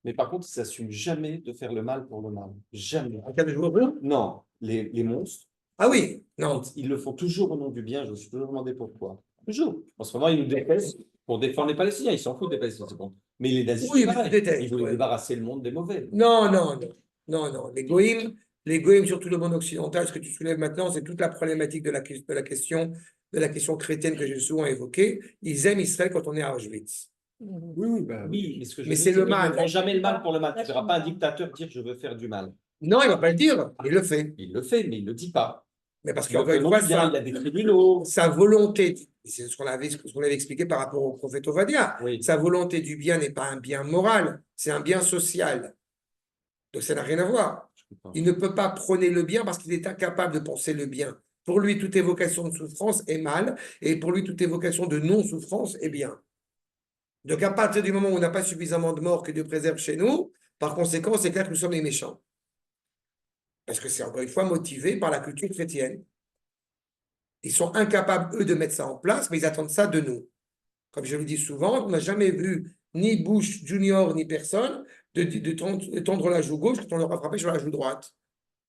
Speaker 2: Mais par contre, ils ne s'assument jamais de faire le mal pour le mal. Jamais.
Speaker 1: En cas de joueur.
Speaker 2: Non, les monstres,
Speaker 1: Ah oui, non.
Speaker 2: ils le font toujours au nom du bien. Je me suis toujours demandé pourquoi. Toujours. En ce moment, ils nous détestent pour défendre les Palestiniens. Ils s'en foutent des Palestiniens, c'est bon. Mais les nazis,
Speaker 1: Oui,
Speaker 2: c'est
Speaker 1: mais
Speaker 2: pareil.
Speaker 1: ils détestent,
Speaker 2: Ils voulaient
Speaker 1: ouais.
Speaker 2: débarrasser le monde des mauvais.
Speaker 1: Non, non, non. Non, non. Les goïms, surtout le monde occidental, ce que tu soulèves maintenant, c'est toute la problématique de la question chrétienne que j'ai souvent évoquée. Ils aiment Israël quand on est à Auschwitz.
Speaker 3: Oui, bah,
Speaker 2: Oui, mais ce que je
Speaker 1: Mais
Speaker 2: veux
Speaker 1: c'est
Speaker 2: dire,
Speaker 1: le mal.
Speaker 2: Ils ne font jamais le mal pour le mal. Tu ne verras pas un dictateur dire je veux faire du mal.
Speaker 1: Non, il ne va pas le dire. Il le fait.
Speaker 2: Il le fait, mais il ne le dit pas.
Speaker 1: Mais parce
Speaker 2: Il le
Speaker 1: qu'encore
Speaker 2: fait
Speaker 1: une
Speaker 2: au nom
Speaker 1: fois,
Speaker 2: du bien. Il a des tribunaux.
Speaker 1: sa volonté, c'est ce qu'on avait expliqué par rapport au prophète Ovadia,
Speaker 2: Oui.
Speaker 1: sa volonté du bien n'est pas un bien moral, c'est un bien social. Donc ça n'a rien à voir. Il ne peut pas prôner le bien parce qu'il est incapable de penser le bien. Pour lui, toute évocation de souffrance est mal, et pour lui, toute évocation de non-souffrance est bien. Donc à partir du moment où on n'a pas suffisamment de morts que Dieu préserve chez nous, par conséquent, c'est clair que nous sommes les méchants. Parce que c'est encore une fois motivé par la culture chrétienne. Ils sont incapables, eux, de mettre ça en place, mais ils attendent ça de nous. Comme je le dis souvent, on n'a jamais vu ni Bush Junior, ni personne de tendre la joue gauche quand on leur a frappé sur la joue droite.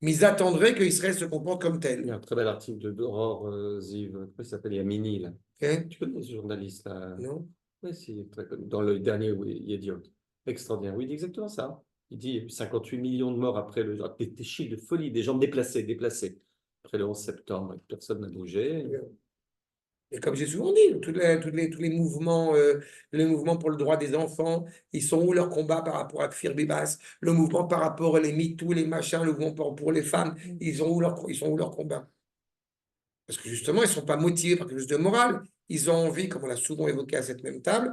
Speaker 1: Mais ils attendraient qu'Israël se comporte comme
Speaker 2: Il
Speaker 1: tel.
Speaker 2: y a un très bel article d'Aurore Ziv, comment il s'appelle, Yamini, là.
Speaker 1: Okay?
Speaker 2: Tu connais ce journaliste là?
Speaker 1: Non?
Speaker 2: Oui, si, très connu. Dans le dernier Yediot. Extraordinaire. Oui, il dit exactement ça. Il dit 58 millions de morts après des chiffres de folie, des gens déplacés. Après le 11 septembre, personne n'a bougé.
Speaker 1: Et comme j'ai souvent dit, tous les mouvements pour le droit des enfants, ils sont où leur combat par rapport à Kfir Bibas, le mouvement par rapport aux MeToo, les machins, le mouvement pour les femmes, ils sont où leur combat? Parce que justement, ils ne sont pas motivés par quelque chose de moral. Ils ont envie, comme on l'a souvent évoqué à cette même table,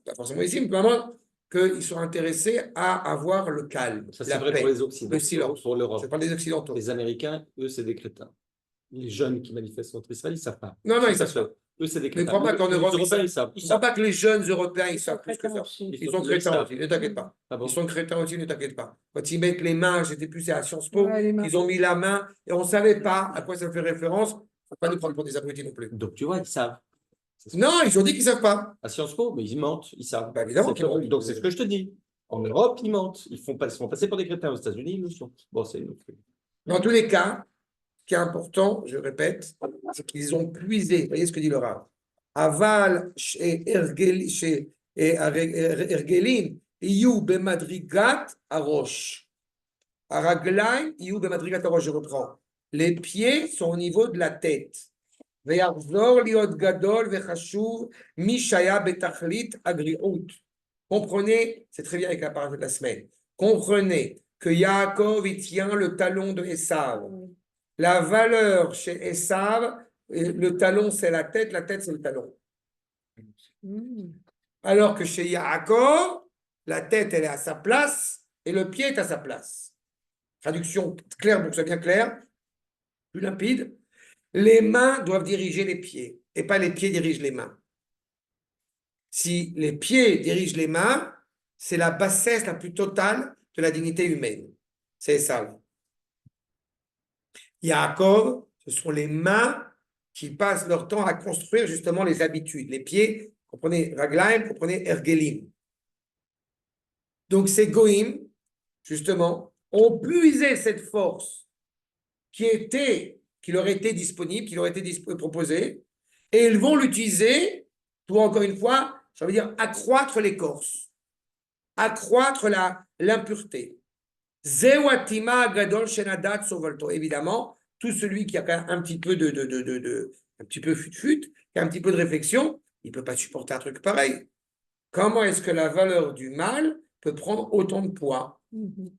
Speaker 1: pas forcément ici, mais vraiment, qu'ils sont intéressés à avoir le calme,
Speaker 2: Ça, c'est
Speaker 1: la
Speaker 2: vrai
Speaker 1: paix,
Speaker 2: pour les Occidentaux,
Speaker 1: le silence.
Speaker 2: pour
Speaker 1: Je
Speaker 2: l'Europe.
Speaker 1: parle des Occidentaux.
Speaker 2: Les Américains, eux, c'est des crétins. Les jeunes qui manifestent contre Israël, ils ne savent pas.
Speaker 1: Non, ils
Speaker 2: C'est
Speaker 1: savent
Speaker 2: ça.
Speaker 1: pas.
Speaker 2: Eux, c'est des
Speaker 1: Mais crois pas qu'en
Speaker 2: Les
Speaker 1: Europe,
Speaker 2: Européens, ils savent.
Speaker 1: ne crois pas que les jeunes Européens, ils savent plus que
Speaker 5: Crétins
Speaker 1: ça.
Speaker 5: aussi.
Speaker 1: Ils sont crétins aussi, ne t'inquiète pas.
Speaker 2: Ah bon?
Speaker 1: Ils sont crétins aussi, ne t'inquiète pas. Quand ils mettent les mains, j'étais plus à Sciences Po,
Speaker 5: Ouais, les mains.
Speaker 1: ils ont mis la main et on ne savait pas à quoi ça fait référence. Il ne faut pas nous prendre pour des abrutis non plus.
Speaker 2: Donc, tu vois, ils savent.
Speaker 1: Non, ils ont dit qu'ils ne savent pas.
Speaker 2: À Sciences Po, mais ils mentent, ils savent.
Speaker 1: Bah, évidemment
Speaker 2: C'est
Speaker 1: qu'ils mentent.
Speaker 2: Donc, c'est ce que je te dis. En Europe, ils mentent. Ils se font passer pour des crétins. Aux États-Unis, ils le sont. Bon, c'est une autre.
Speaker 1: Dans tous les cas, ce qui est important, je répète, c'est qu'ils ont puisé. Vous voyez ce que dit le Rav. Aval chez Ergelim, Iyu bemadrigat arosh. Araglaim, Iyu bemadrigat arosh. Je reprends. Les pieds sont au niveau de la tête. Ve'yarzor liot gadol ve'chashuv mishaya betachlit agriut. Comprenez, c'est très bien avec la parole de la semaine. Comprenez que Yaakov, il tient le talon de Esav. La valeur chez Esav, le talon c'est la tête c'est le talon. Alors que chez Yaakov, la tête elle est à sa place et le pied est à sa place. Traduction claire pour que ce soit bien clair, plus limpide. Les mains doivent diriger les pieds et pas les pieds dirigent les mains. Si les pieds dirigent les mains, c'est la bassesse la plus totale de la dignité humaine. C'est Esav. Yaakov, ce sont les mains qui passent leur temps à construire justement les habitudes. Les pieds, comprenez Raglaim, comprenez Ergelim. Donc ces Goïm, justement, ont puisé cette force qui leur était disponible, qui leur était proposée, et ils vont l'utiliser pour, encore une fois, ça veut dire accroître l'écorce, accroître l'impureté. Zewatima gadol shenadat sovalto. Évidemment, tout celui qui a un petit peu un petit peu fut-fut, qui a un petit peu de réflexion, il ne peut pas supporter un truc pareil. Comment est-ce que la valeur du mal peut prendre autant de poids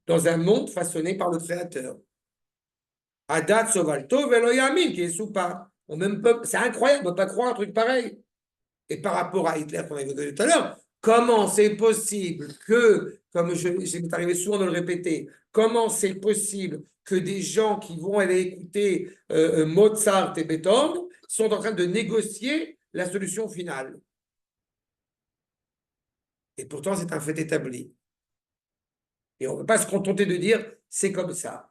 Speaker 1: dans un monde façonné par le Créateur? Adat sovalto velo yamin qui est sous pas. C'est incroyable, on ne peut pas croire un truc pareil. Et par rapport à Hitler qu'on a évoqué tout à l'heure, comment c'est possible que, comme m'est arrivé souvent de le répéter, comment c'est possible que des gens qui vont aller écouter Mozart et Beethoven sont en train de négocier la solution finale? Et pourtant, c'est un fait établi. Et on ne peut pas se contenter de dire c'est comme ça.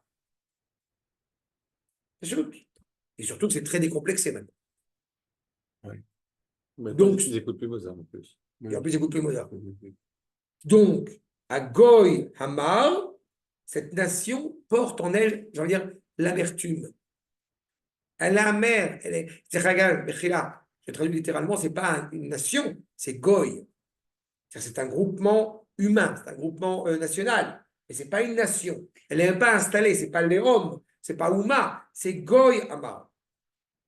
Speaker 1: Et surtout que c'est très décomplexé maintenant.
Speaker 2: Donc, ils n'écoutent plus Mozart en plus.
Speaker 1: Et en plus, j'écoute plus Mozart. Donc, à Goy Hamar, cette nation porte en elle, j'ai envie de dire, l'amertume. Elle est amère. Elle est. Je traduis littéralement, ce n'est pas une nation, c'est Goy. C'est un groupement humain, c'est un groupement national. Mais ce n'est pas une nation. Elle n'est même pas installée, ce n'est pas Léom, ce n'est pas Ouma, c'est Goy Hamar.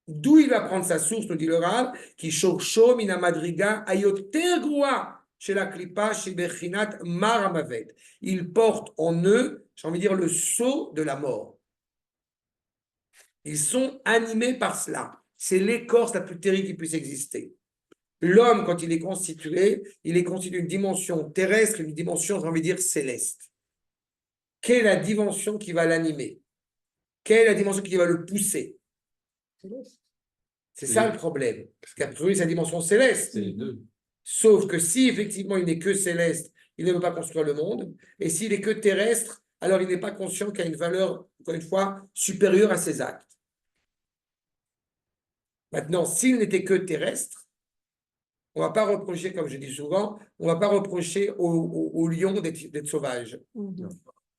Speaker 1: D'où il va prendre sa source, nous dit le Rav, qui shorsho mina madriga ayoter groa chez la klipa chez Bechinat maramavet. Ils portent en eux, j'ai envie de dire, le sceau de la mort. Ils sont animés par cela. C'est l'écorce la plus terrible qui puisse exister. L'homme, quand il est constitué d'une dimension terrestre et une dimension, j'ai envie de dire, céleste. Quelle est la dimension qui va l'animer? Quelle est la dimension qui va le pousser? C'est ça le problème. Parce qu'a priori, c'est la dimension céleste.
Speaker 2: C'est les deux.
Speaker 1: Sauf que si effectivement il n'est que céleste, il ne veut pas construire le monde. Et s'il est que terrestre, alors il n'est pas conscient qu'il y a une valeur, encore une fois, supérieure à ses actes. Maintenant, s'il n'était que terrestre, on ne va pas reprocher, comme je dis souvent, on ne va pas reprocher au lion d'être sauvage.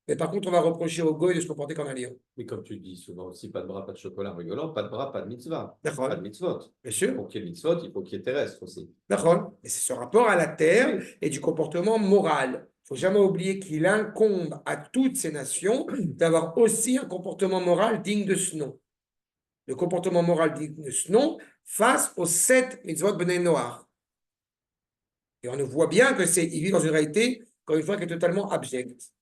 Speaker 1: Mais par contre, on va reprocher au goy de se comporter comme un lion.
Speaker 2: Mais comme tu dis souvent aussi, pas de bras, pas de chocolat rigolant, pas de bras, pas de mitzvah.
Speaker 1: D'accord.
Speaker 2: Pas de mitzvot.
Speaker 1: Bien sûr.
Speaker 2: Pour qu'il y ait mitzvot, il faut qu'il y ait terrestre aussi.
Speaker 1: D'accord. Et c'est ce rapport à la terre et du comportement moral. Il ne faut jamais oublier qu'il incombe à toutes ces nations d'avoir aussi un comportement moral digne de ce nom. Le comportement moral digne de ce nom face aux 7 mitzvot Bnei Noach. Et on voit bien que il vit dans une réalité, encore une fois, qui est totalement abjecte.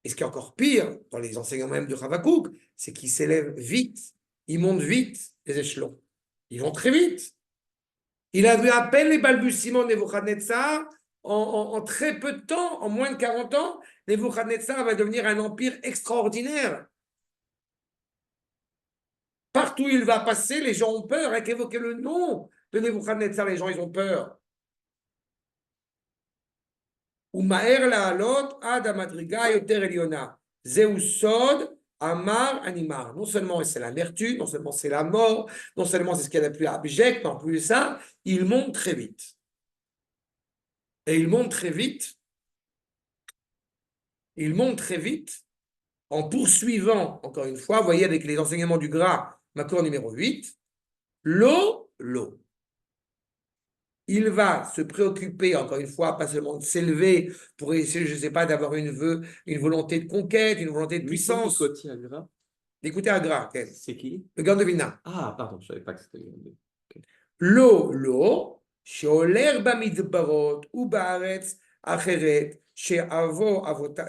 Speaker 1: Et ce qui est encore pire, dans les enseignements même de Rav Kook, c'est qu'ils s'élèvent vite, ils montent vite les échelons. Ils vont très vite. Il a vu à peine les balbutiements de Nebuchadnezzar, en très peu de temps, en moins de 40 ans, Nebuchadnezzar va devenir un empire extraordinaire. Partout où il va passer, les gens ont peur avec évoquer le nom de Nebuchadnezzar, les gens, ils ont peur. Umaer la'alot ad hamadriga yoter eliona. Zeu sod amar animar. Non seulement c'est l'amertume, non seulement c'est la mort, non seulement c'est ce qu'il y a de plus abject, mais en plus de ça, il monte très vite. Et il monte très vite. Il monte très vite en poursuivant, encore une fois, vous voyez avec les enseignements du gras, Makor numéro 8, l'eau. Il va se préoccuper, encore une fois, pas seulement de s'élever pour essayer, je ne sais pas, d'avoir une volonté de conquête, une volonté de puissance. D'écouter Agra,
Speaker 2: C'est qui?
Speaker 1: le Gaon de Vilna.
Speaker 2: Ah, pardon, je ne savais pas que c'était le
Speaker 1: L'eau, שעולר במדברות ובארץ אחרת,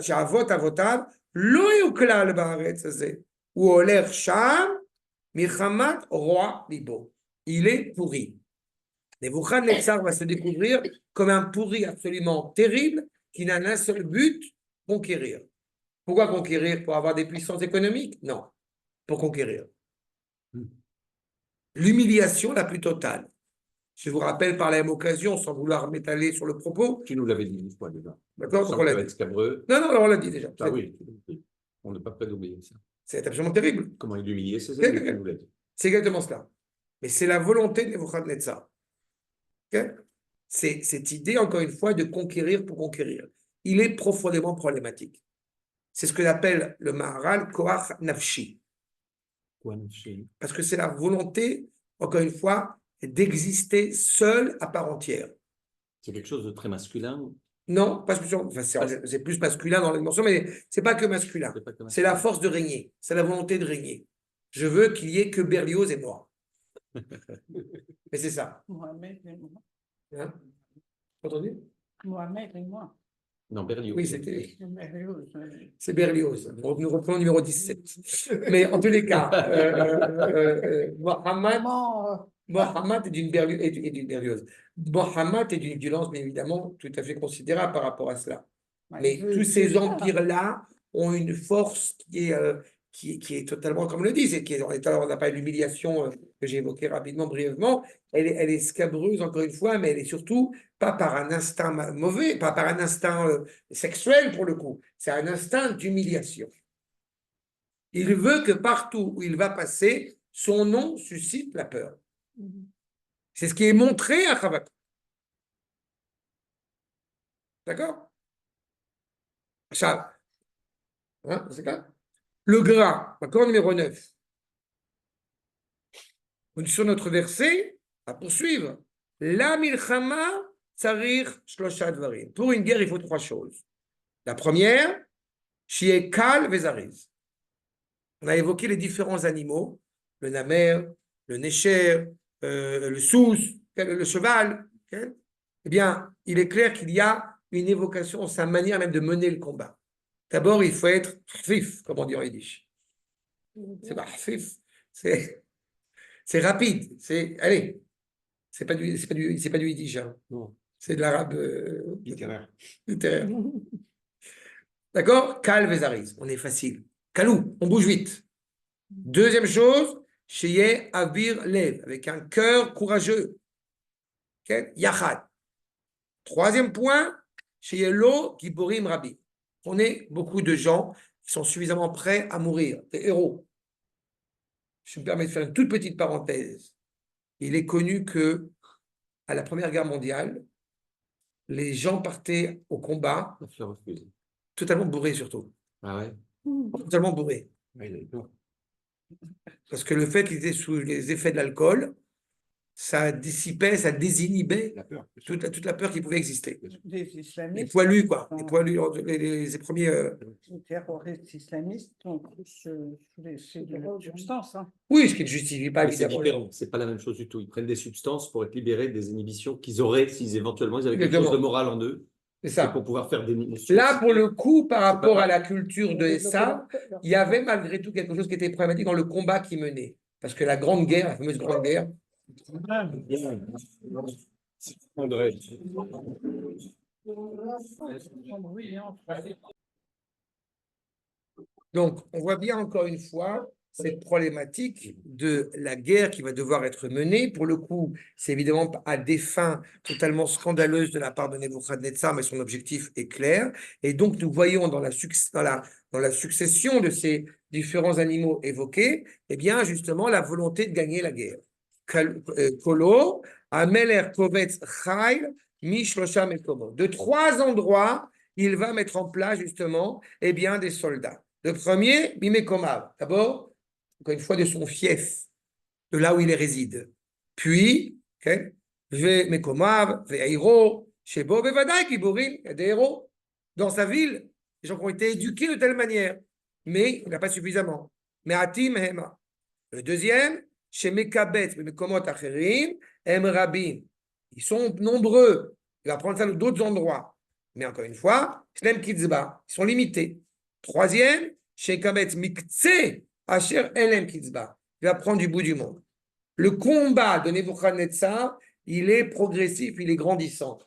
Speaker 1: שאבות אבותיו לא היו כלל בארץ הזה. הוא הולך שם מחמת רוע ליבו. Il est pourri. Nebuchadnezzar va se découvrir comme un pourri absolument terrible qui n'a qu'un seul but, conquérir. Pourquoi conquérir? Pour avoir des puissances économiques? Non, pour conquérir. L'humiliation la plus totale. Je vous rappelle par la même occasion, sans vouloir m'étaler sur le propos.
Speaker 2: Tu nous l'avais dit une fois déjà.
Speaker 1: D'accord?
Speaker 2: Ça
Speaker 1: On l'a
Speaker 2: peut
Speaker 1: dit.
Speaker 2: être scabreux.
Speaker 1: Non, on l'a dit déjà.
Speaker 2: Ah oui, on n'est pas prêt d'oublier ça.
Speaker 1: C'est absolument terrible.
Speaker 2: Comment il humiliait ses ennemis, tu nous l'as dit.
Speaker 1: C'est exactement cela. Mais c'est la volonté de Nebuchadnezzar. Okay? C'est cette idée, encore une fois, de conquérir pour conquérir. Il est profondément problématique. C'est ce que appelle le Maharal Koach Nafshi. Parce que c'est la volonté, encore une fois, d'exister seul à part entière.
Speaker 2: C'est quelque chose de très masculin.
Speaker 1: Non, pas spécialement. Enfin, c'est plus masculin dans la dimension, mais c'est pas que masculin. C'est la force de régner. C'est la volonté de régner. Je veux qu'il y ait que Berlioz et moi. Mais c'est ça.
Speaker 4: Mohamed et moi.
Speaker 1: Hein? Entendu?
Speaker 4: Mohamed et moi.
Speaker 2: Non, Berlioz.
Speaker 1: Oui, c'était.
Speaker 4: Berlioz.
Speaker 1: C'est Berlioz. Nous reprenons numéro 17. Mais en tous les cas, Mohamed est d'une Berlioz. Mohamed est d'une violence, bien évidemment, tout à fait considérable par rapport à cela. Mais tous ces empires-là ont une force qui est totalement, comme on le dit, on n'a pas l'humiliation que j'ai évoquée rapidement, brièvement, elle est scabreuse, encore une fois, mais elle est surtout pas par un instinct mauvais, pas par un instinct sexuel, pour le coup, c'est un instinct d'humiliation. Il veut que partout où il va passer, son nom suscite la peur. C'est ce qui est montré à Habakkuk. D'accord? Ça, hein, c'est clair? Le gras, accord numéro 9. Sur notre verset, à poursuivre. La milchama tsarir shlosha dvarim. Pour une guerre, il faut 3 choses. La première, shiekal vezariz. On a évoqué les différents animaux, le namer, le nécher, le sous, le cheval. Okay? Eh bien, il est clair qu'il y a une évocation, sa manière même de mener le combat. D'abord, il faut être hafif, comme on dit en yiddish. C'est pas hafif, c'est rapide. Allez, c'est pas du yiddish. Hein. C'est de l'arabe littéraire. D'accord? Kal vezariz, on est facile. Kalou, on bouge vite. Deuxième chose, sheye avir lev, avec un cœur courageux. Okay? Yachad. Troisième point, sheye lo giborim rabbi. On est beaucoup de gens qui sont suffisamment prêts à mourir, des héros. Je me permets de faire une toute petite parenthèse. Il est connu que à la Première Guerre mondiale, les gens partaient au combat totalement bourrés surtout.
Speaker 2: Ah ouais?
Speaker 1: Totalement bourrés. Parce que le fait qu'ils étaient sous les effets de l'alcool, ça dissipait, ça désinhibait toute la peur qui pouvait exister.
Speaker 4: Les islamistes.
Speaker 1: Les poilus, quoi. Les poilus, les premiers.
Speaker 4: Les terroristes islamistes ont tous des substances. Hein.
Speaker 1: Oui, ce qui ne justifie pas,
Speaker 2: c'est
Speaker 1: évidemment.
Speaker 2: différent, c'est pas la même chose du tout. Ils prennent des substances pour être libérés des inhibitions qu'ils auraient s'ils éventuellement ils avaient quelque chose de moral en eux.
Speaker 1: C'est ça.
Speaker 2: Pour pouvoir faire des.
Speaker 1: Là, pour le coup, par rapport à la culture de ça, il y avait malgré tout quelque chose qui était problématique dans le combat qu'ils menaient. Parce que la Grande Guerre, la fameuse Grande Guerre.
Speaker 2: André.
Speaker 1: Donc, on voit bien encore une fois cette problématique de la guerre qui va devoir être menée. Pour le coup, c'est évidemment à des fins totalement scandaleuses de la part de Nebuchadnezzar, mais son objectif est clair. Et donc, nous voyons dans la succession de ces différents animaux évoqués, eh bien, justement, la volonté de gagner la guerre. Kolo, Ameler Kovetz Chayl, Mishlosha Mekomo. De 3 endroits, il va mettre en place, justement, eh bien, des soldats. Le premier, Bimekomav. D'abord, encore une fois, de son fief, de là où il réside. Puis, Mekomav, Ve'eiro, Shebo, Bevadai, Kiburim, il y a des héros dans sa ville, des gens qui ont été éduqués de telle manière, mais il n'a pas suffisamment. Mais Atim Hema. Le deuxième, chez Mekabet, Mekomot Acherim, Em Rabim. Ils sont nombreux. Il va prendre ça d'autres endroits. Mais encore une fois, Shlem Kitzba, ils sont limités. Troisième, chez Kabet Miktse, Asher Elem Kitzba. Il va prendre du bout du monde. Le combat de Nebuchadnezzar, il est progressif, il est grandissant.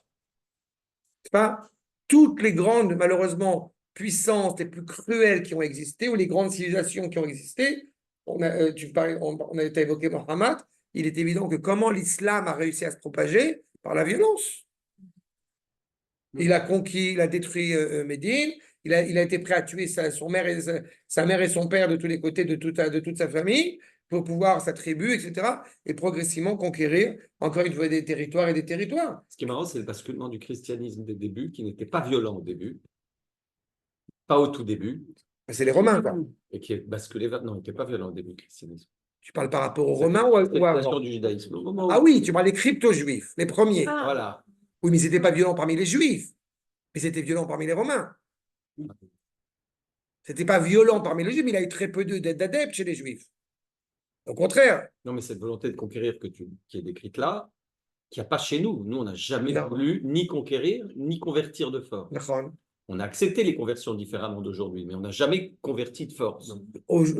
Speaker 1: C'est pas toutes les grandes, malheureusement, puissances les plus cruelles qui ont existé, ou les grandes civilisations qui ont existé. On a été évoqué Mohammed. Il est évident que comment l'islam a réussi à se propager par la violence. Il a conquis, il a détruit Médine, il a été prêt à tuer sa mère et son père de tous les côtés, de toute sa famille, pour pouvoir, sa tribu, etc. Et progressivement conquérir encore une fois des territoires et des territoires.
Speaker 2: Ce qui est marrant, c'est le basculement du christianisme des débuts, qui n'était pas violent au début, pas au tout début.
Speaker 1: C'est les Romains, quoi.
Speaker 2: Et qui est basculé vers... Non, il n'était pas violent au début, le christianisme.
Speaker 1: Tu parles par rapport aux Romains ou avant?
Speaker 2: Du judaïsme. Au moment où...
Speaker 1: Ah oui, tu parles des crypto-juifs, les premiers.
Speaker 5: Ah.
Speaker 2: Voilà.
Speaker 1: Oui, mais ils n'étaient pas violents parmi les Juifs, mais c'était violent parmi les Romains. C'était pas violent parmi les Juifs, mais il a eu très peu d'adeptes chez les Juifs. Au contraire.
Speaker 2: Non, mais cette volonté de conquérir qui est décrite là, qu'il n'y a pas chez nous. Nous, on n'a jamais
Speaker 1: Non.
Speaker 2: voulu ni conquérir, ni convertir de force.
Speaker 1: D'accord.
Speaker 2: On a accepté les conversions différemment d'aujourd'hui, mais on n'a jamais converti de force.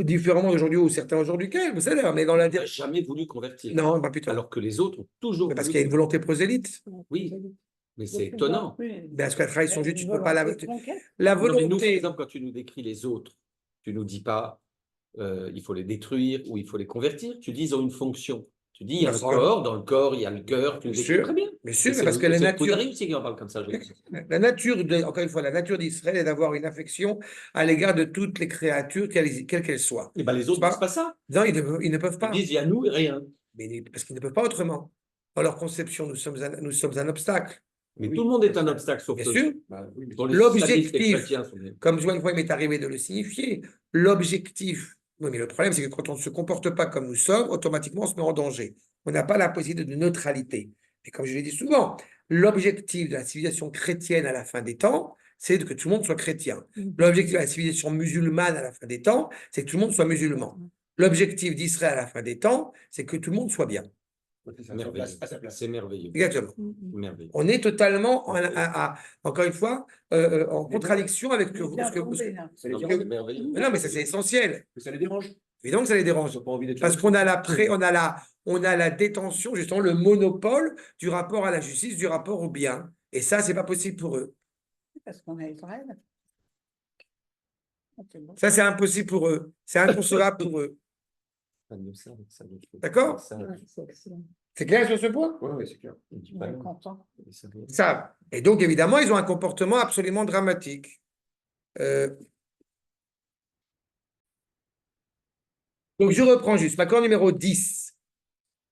Speaker 1: Différemment d'aujourd'hui ou certains aujourd'hui, vous savez, mais dans
Speaker 2: On n'a
Speaker 1: l'intérêt.
Speaker 2: jamais voulu convertir.
Speaker 1: Non, pas plutôt.
Speaker 2: Alors que les autres ont toujours
Speaker 1: Mais parce
Speaker 2: voulu
Speaker 1: qu'il y a une volonté prosélyte.
Speaker 2: Oui, mais c'est étonnant.
Speaker 1: Parce qu'à travers son jeu, tu ne peux pas la. La
Speaker 2: Non, mais nous, par
Speaker 1: volonté.
Speaker 2: exemple, quand tu nous décris les autres, tu ne nous dis pas il faut les détruire ou il faut les convertir. Tu dis ils ont une fonction. Tu dis il y a un
Speaker 1: D'accord.
Speaker 2: corps, dans le corps, il y a le cœur, tu le
Speaker 1: Bien
Speaker 2: décris
Speaker 1: sûr.
Speaker 2: très bien.
Speaker 1: Bien sûr,
Speaker 2: Et
Speaker 1: mais parce que la
Speaker 2: c'est
Speaker 1: nature.
Speaker 2: Kudari aussi qui en parle comme ça.
Speaker 1: La nature, encore une fois, la nature d'Israël est d'avoir une affection à l'égard de toutes les créatures, quelles qu'elles soient.
Speaker 2: Et ben les autres ne disent pas ça.
Speaker 1: Non, ils ne peuvent
Speaker 2: Ils
Speaker 1: pas.
Speaker 2: disent il y a nous et rien.
Speaker 1: Mais parce qu'ils ne peuvent pas autrement. Dans leur conception, nous sommes un obstacle.
Speaker 2: Mais tout le monde est un obstacle sauf
Speaker 1: Bien
Speaker 2: eux.
Speaker 1: sûr.
Speaker 2: Pour les
Speaker 1: L'objectif,
Speaker 2: islamistes et les chrétiens sont des-
Speaker 1: comme une fois il m'est arrivé de le signifier, l'objectif. Oui, mais le problème, c'est que quand on ne se comporte pas comme nous sommes, automatiquement, on se met en danger. On n'a pas la possibilité de neutralité. Et comme je l'ai dit souvent, l'objectif de la civilisation chrétienne à la fin des temps, c'est que tout le monde soit chrétien. L'objectif de la civilisation musulmane à la fin des temps, c'est que tout le monde soit musulman. L'objectif d'Israël à la fin des temps, c'est que tout le monde soit bien.
Speaker 2: merveilleux. C'est merveilleux.
Speaker 1: Exactement.
Speaker 2: Merveilleux.
Speaker 1: On est totalement, encore une fois, en contradiction avec ce que vous.
Speaker 3: Ça les
Speaker 2: Non, mais
Speaker 3: dérange.
Speaker 2: c'est merveilleux.
Speaker 1: Mais non, mais ça, c'est essentiel.
Speaker 3: Ça les dérange.
Speaker 1: Évidemment que ça les dérange.
Speaker 3: Ils n'ont pas envie d'être
Speaker 1: Parce qu'on a on a la détention, justement, le monopole du rapport à la justice, du rapport au bien. Et ça, c'est pas possible pour eux.
Speaker 4: Parce qu'on a Israël.
Speaker 1: Ça, c'est impossible pour eux. C'est inconcevable pour eux. D'accord? C'est clair sur ce point?
Speaker 3: Oui, c'est clair.
Speaker 4: On est content.
Speaker 1: Ça. Et donc, évidemment, ils ont un comportement absolument dramatique. Donc, je reprends juste. L'accord numéro 10.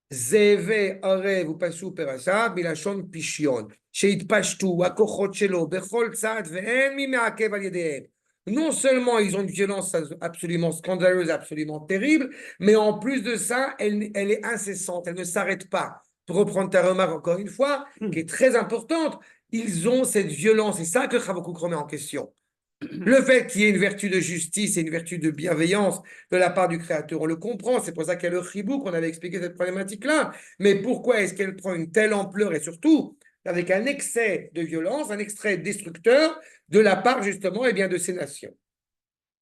Speaker 1: Zeve arev upasu perasha bilashon pishion. Sheitpashtu akochot shelo bechol tzad ve'en mi me'akev al yedehem. Non seulement ils ont une violence absolument scandaleuse, absolument terrible, mais en plus de ça, elle est incessante, elle ne s'arrête pas. Pour reprendre ta remarque encore une fois, qui est très importante, ils ont cette violence, et ça que Chavakouk remet en question. Le fait qu'il y ait une vertu de justice et une vertu de bienveillance de la part du Créateur, on le comprend, c'est pour ça qu'il y a le chibou qu'on avait expliqué cette problématique-là. Mais pourquoi est-ce qu'elle prend une telle ampleur et surtout avec un excès de violence, un excès destructeur de la part justement de ces nations?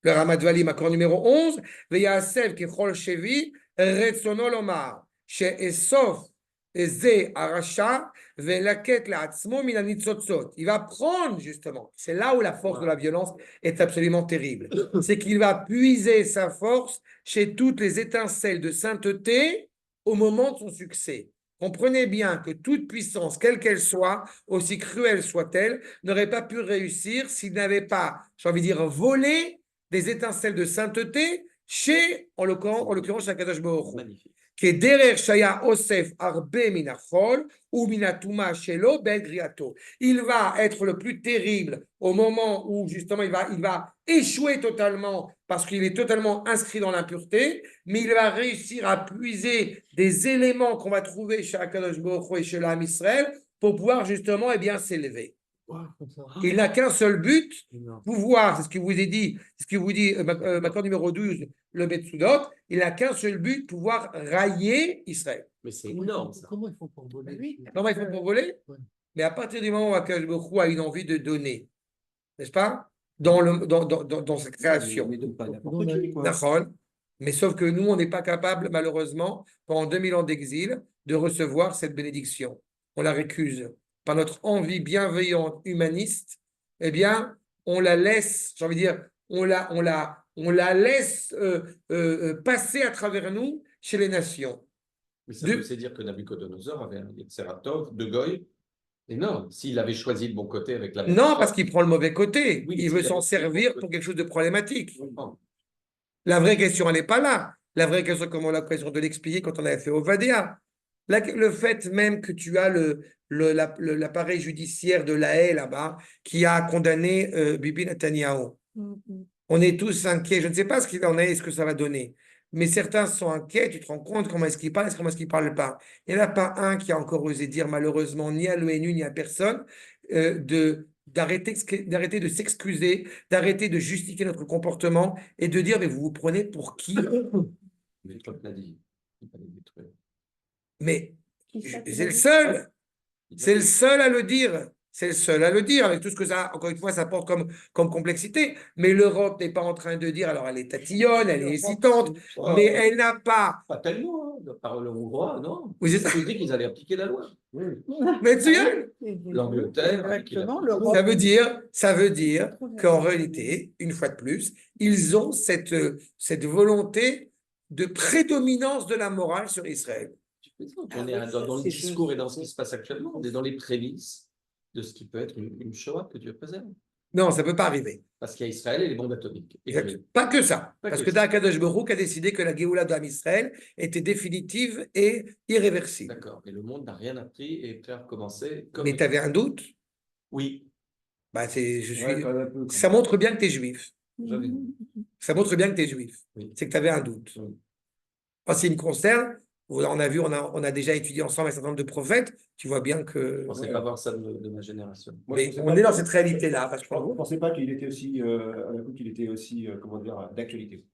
Speaker 1: Le Ramadvalim, accord numéro 11, Veyasev Kechol Shevi, Retsono Lomar, She'esof Ze arasha velaket la'atzmo min hanitzotzot. Il va prendre justement. C'est là où la force de la violence est absolument terrible. C'est qu'il va puiser sa force chez toutes les étincelles de sainteté au moment de son succès. Comprenez bien que toute puissance, quelle qu'elle soit, aussi cruelle soit-elle, n'aurait pas pu réussir s'il n'avait pas, j'ai envie de dire, volé des étincelles de sainteté chez, en l'occurrence, Akadosh Baruch Hu.
Speaker 2: Magnifique.
Speaker 1: כדרך שהיה אוסף הרבה מן החול ומן הטומאה שלו בעת גריעתו. Il va être le plus terrible au moment où justement il va échouer totalement parce qu'il est totalement inscrit dans l'impureté, mais il va réussir à puiser des éléments qu'on va trouver chez Akadosh Baruch Hu et chez l'âme Israël pour pouvoir justement s'élever. Il n'a qu'un seul but, pouvoir, c'est ce que vous ai dit, c'est ce que vous dit Makor numéro 12, le Metsudot, il n'a qu'un seul but, pouvoir railler Israël.
Speaker 2: Mais c'est énorme, ça.
Speaker 5: Comment ils font pour voler?
Speaker 1: Comment il faut pour voler?
Speaker 5: Ouais.
Speaker 1: Mais à partir du moment où Akadosh Baruch Hu a une envie de donner, n'est-ce pas? Dans sa création.
Speaker 3: Mais donc pas n'importe
Speaker 5: Non,
Speaker 3: qui, quoi.
Speaker 1: D'accord. Mais sauf que nous, on n'est pas capable, malheureusement, pendant 2000 ans d'exil, de recevoir cette bénédiction. On la récuse. Par notre envie bienveillante, humaniste, eh bien, on la laisse, j'ai envie de dire, on la laisse passer à travers nous chez les nations.
Speaker 2: Mais ça veut aussi dire que Nabucodonosor avait un Yetzeratov de Goy énorme. S'il avait choisi le bon côté avec la
Speaker 1: Non, parce qu'il prend le mauvais côté.
Speaker 2: Oui,
Speaker 1: Il veut
Speaker 2: il a
Speaker 1: s'en
Speaker 2: dit
Speaker 1: servir
Speaker 2: bon
Speaker 1: pour quelque chose de problématique.
Speaker 2: Je comprends.
Speaker 1: La vraie question, elle n'est pas là. La vraie question, comme on a l'occasion de l'expliquer quand on avait fait Ovadia, le fait même que tu as l'appareil judiciaire de la Haye là-bas qui a condamné Bibi Netanyahu. On est tous inquiets. Je ne sais pas ce qu'il en est et ce que ça va donner. Mais certains sont inquiets. Tu te rends compte comment est-ce qu'ils parlent et comment est-ce qu'ils ne parlent pas. Il n'y en a pas un qui a encore osé dire, malheureusement, ni à l'ONU, ni à personne, d'arrêter de s'excuser, d'arrêter de justifier notre comportement et de dire, mais vous vous prenez pour qui?
Speaker 2: Mais Trump l'a dit. Il fallait le détruire.
Speaker 1: Mais
Speaker 5: Qui ça qui
Speaker 1: c'est
Speaker 5: l'a
Speaker 1: le
Speaker 5: dit?
Speaker 1: seul.
Speaker 2: Il
Speaker 1: C'est
Speaker 2: l'a
Speaker 1: le
Speaker 2: dit.
Speaker 1: seul à le dire. C'est le seul à le dire, avec tout ce que ça, encore une fois, ça porte comme complexité. Mais l'Europe n'est pas en train de dire, alors elle est tatillonne, elle est hésitante, mais elle n'a pas.
Speaker 2: Pas tellement, hein. Par le hongrois, non.
Speaker 1: Oui, c'est ça.
Speaker 2: Ils ont dit qu'ils allaient appliquer la loi.
Speaker 1: Mais tu sais,
Speaker 2: L'Angleterre,
Speaker 4: Exactement,
Speaker 2: qui
Speaker 4: l'Europe.
Speaker 1: ça veut dire qu'en réalité, une fois de plus, ils ont cette volonté de prédominance de la morale sur Israël.
Speaker 2: On est dans le
Speaker 4: c'est
Speaker 2: discours
Speaker 4: juste.
Speaker 2: et dans ce qui se passe actuellement. On est dans les prémices de ce qui peut être une Shoah que Dieu préserve.
Speaker 1: Non, ça ne peut pas arriver.
Speaker 2: Parce qu'il y a Israël et les bombes atomiques. Et
Speaker 1: Pas que ça.
Speaker 2: Pas
Speaker 1: Parce
Speaker 2: que
Speaker 1: que
Speaker 2: ça.
Speaker 1: Akadosh Baruch Hu a décidé que la Géoula d'Am Israël était définitive et irréversible.
Speaker 2: D'accord. Et le monde n'a rien appris et est prêt à recommencer. Comme
Speaker 1: Mais tu avais un doute?
Speaker 2: Oui,
Speaker 1: Bah,
Speaker 3: Ouais, quand même un peu, quand
Speaker 1: ça montre bien que tu es juif.
Speaker 2: j'avais dit.
Speaker 1: Ça montre bien que tu es juif.
Speaker 2: Oui.
Speaker 1: C'est que tu avais un doute.
Speaker 2: Oui.
Speaker 1: En ce qui me concerne, on a vu, on a déjà étudié ensemble un certain nombre de prophètes. Tu vois bien que.
Speaker 2: Je ne pensais pas voir ça de ma génération.
Speaker 3: Moi, je
Speaker 1: Mais
Speaker 3: pensais
Speaker 1: on
Speaker 3: pas
Speaker 1: est dans
Speaker 3: que-
Speaker 1: cette réalité-là,
Speaker 3: Je ne
Speaker 1: vachement.
Speaker 3: pensais pas qu'il était aussi, qu'il était aussi, comment dire, d'actualité.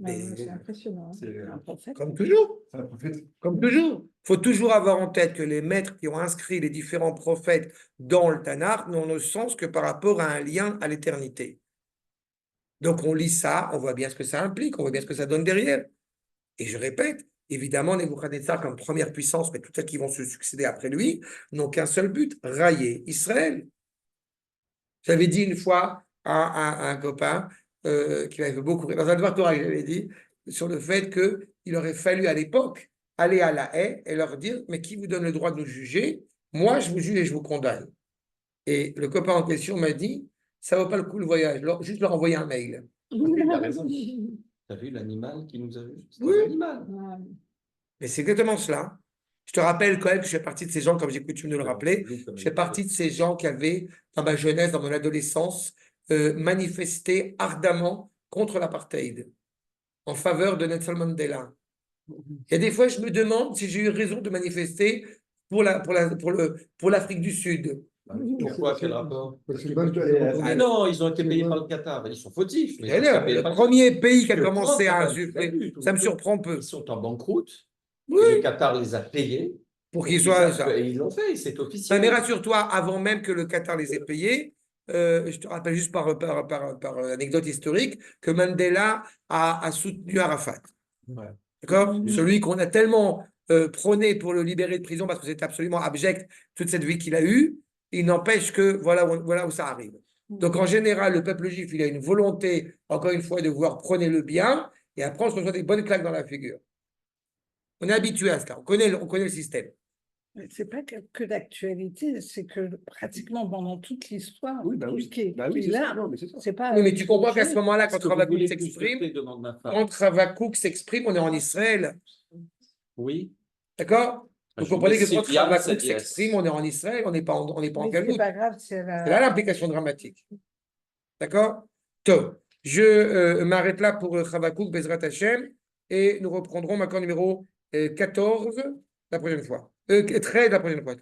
Speaker 5: C'est impressionnant. Hein.
Speaker 3: C'est
Speaker 5: Un prophète.
Speaker 1: Comme toujours.
Speaker 3: c'est un prophète.
Speaker 1: Comme toujours. Il faut toujours avoir en tête que les maîtres qui ont inscrit les différents prophètes dans le Tanakh n'ont le sens que par rapport à un lien à l'éternité. Donc on lit ça, on voit bien ce que ça implique, on voit bien ce que ça donne derrière. Et je répète, évidemment, Nebuchadnezzar comme première puissance, mais toutes celles qui vont se succéder après lui, n'ont qu'un seul but, railler Israël. J'avais dit une fois à un copain qui m'avait fait beaucoup rire, dans un devoir Torah, j'avais dit, sur le fait qu'il aurait fallu à l'époque aller à la haie et leur dire, mais qui vous donne le droit de nous juger? Moi, je vous juge et je vous condamne. Et le copain en question m'a dit, ça ne vaut pas le coup le voyage, juste leur envoyer un mail.
Speaker 2: Il a raison. Tu as vu l'animal qui nous a vu? C'est
Speaker 1: Oui.
Speaker 2: un animal.
Speaker 1: Mais c'est exactement cela. Je te rappelle quand même que je fais partie de ces gens, comme j'ai coutume de le rappeler, je fais partie de ces gens qui avaient, dans ma jeunesse, dans mon adolescence, manifesté ardemment contre l'apartheid, en faveur de Nelson Mandela. Et des fois, je me demande si j'ai eu raison de manifester pour l'Afrique du Sud.
Speaker 2: Pourquoi? Quel rapport?
Speaker 3: Ah,
Speaker 2: Ah non, ils ont été payés par le Qatar. Ils sont fautifs. Mais ils ont été payés
Speaker 1: Le
Speaker 2: par le
Speaker 1: premier pays qui a
Speaker 2: Le
Speaker 1: commencé à
Speaker 2: Qatar,
Speaker 1: insuffler, ça me surprend peu.
Speaker 2: Ils sont en banqueroute.
Speaker 1: Oui.
Speaker 2: Et le Qatar les a payés.
Speaker 1: Pour qu'ils soient ça.
Speaker 2: Et ils l'ont fait, c'est officiel.
Speaker 1: Mais rassure-toi, avant même que le Qatar les ait payés, je te rappelle juste par anecdote historique que Mandela a soutenu Arafat.
Speaker 3: Ouais.
Speaker 1: D'accord? Celui qu'on a tellement prôné pour le libérer de prison parce que c'est absolument abject toute cette vie qu'il a eue. Il n'empêche que voilà où ça arrive. Donc en général, le peuple juif, il a une volonté, encore une fois, de vouloir prôner le bien, et après on se reçoit des bonnes claques dans la figure. On est habitué à ça, on connaît le système.
Speaker 4: C'est pas que d'actualité, c'est que pratiquement pendant toute l'histoire,
Speaker 3: Oui, bah
Speaker 4: tout
Speaker 3: oui.
Speaker 4: ce qui est,
Speaker 3: Bah oui,
Speaker 4: qui est
Speaker 3: c'est
Speaker 4: là,
Speaker 3: ça. Non, mais c'est ça.
Speaker 4: c'est pas.
Speaker 1: Oui, mais tu comprends qu'à ce moment-là, quand
Speaker 2: Est-ce que vous
Speaker 1: Havakouk
Speaker 2: voulez plus de
Speaker 1: s'exprime,
Speaker 2: paix, demande ma femme.
Speaker 1: quand Havakouk s'exprime, on est en Israël.
Speaker 2: Oui.
Speaker 1: D'accord? Vous
Speaker 2: Je
Speaker 1: comprenez
Speaker 2: mets
Speaker 1: que quand
Speaker 2: c'est bien,
Speaker 1: Havakouk
Speaker 2: c'est yes.
Speaker 1: s'exprime, on est en Israël, on n'est pas en
Speaker 4: Mais c'est
Speaker 1: Galoute.
Speaker 4: pas grave si elle
Speaker 1: C'est là
Speaker 4: a.
Speaker 1: l'implication dramatique. D'accord? Donc, je m'arrête là pour Havakouk, Bezrat Hashem, et nous reprendrons ma numéro 14 la prochaine fois. 13 la prochaine fois.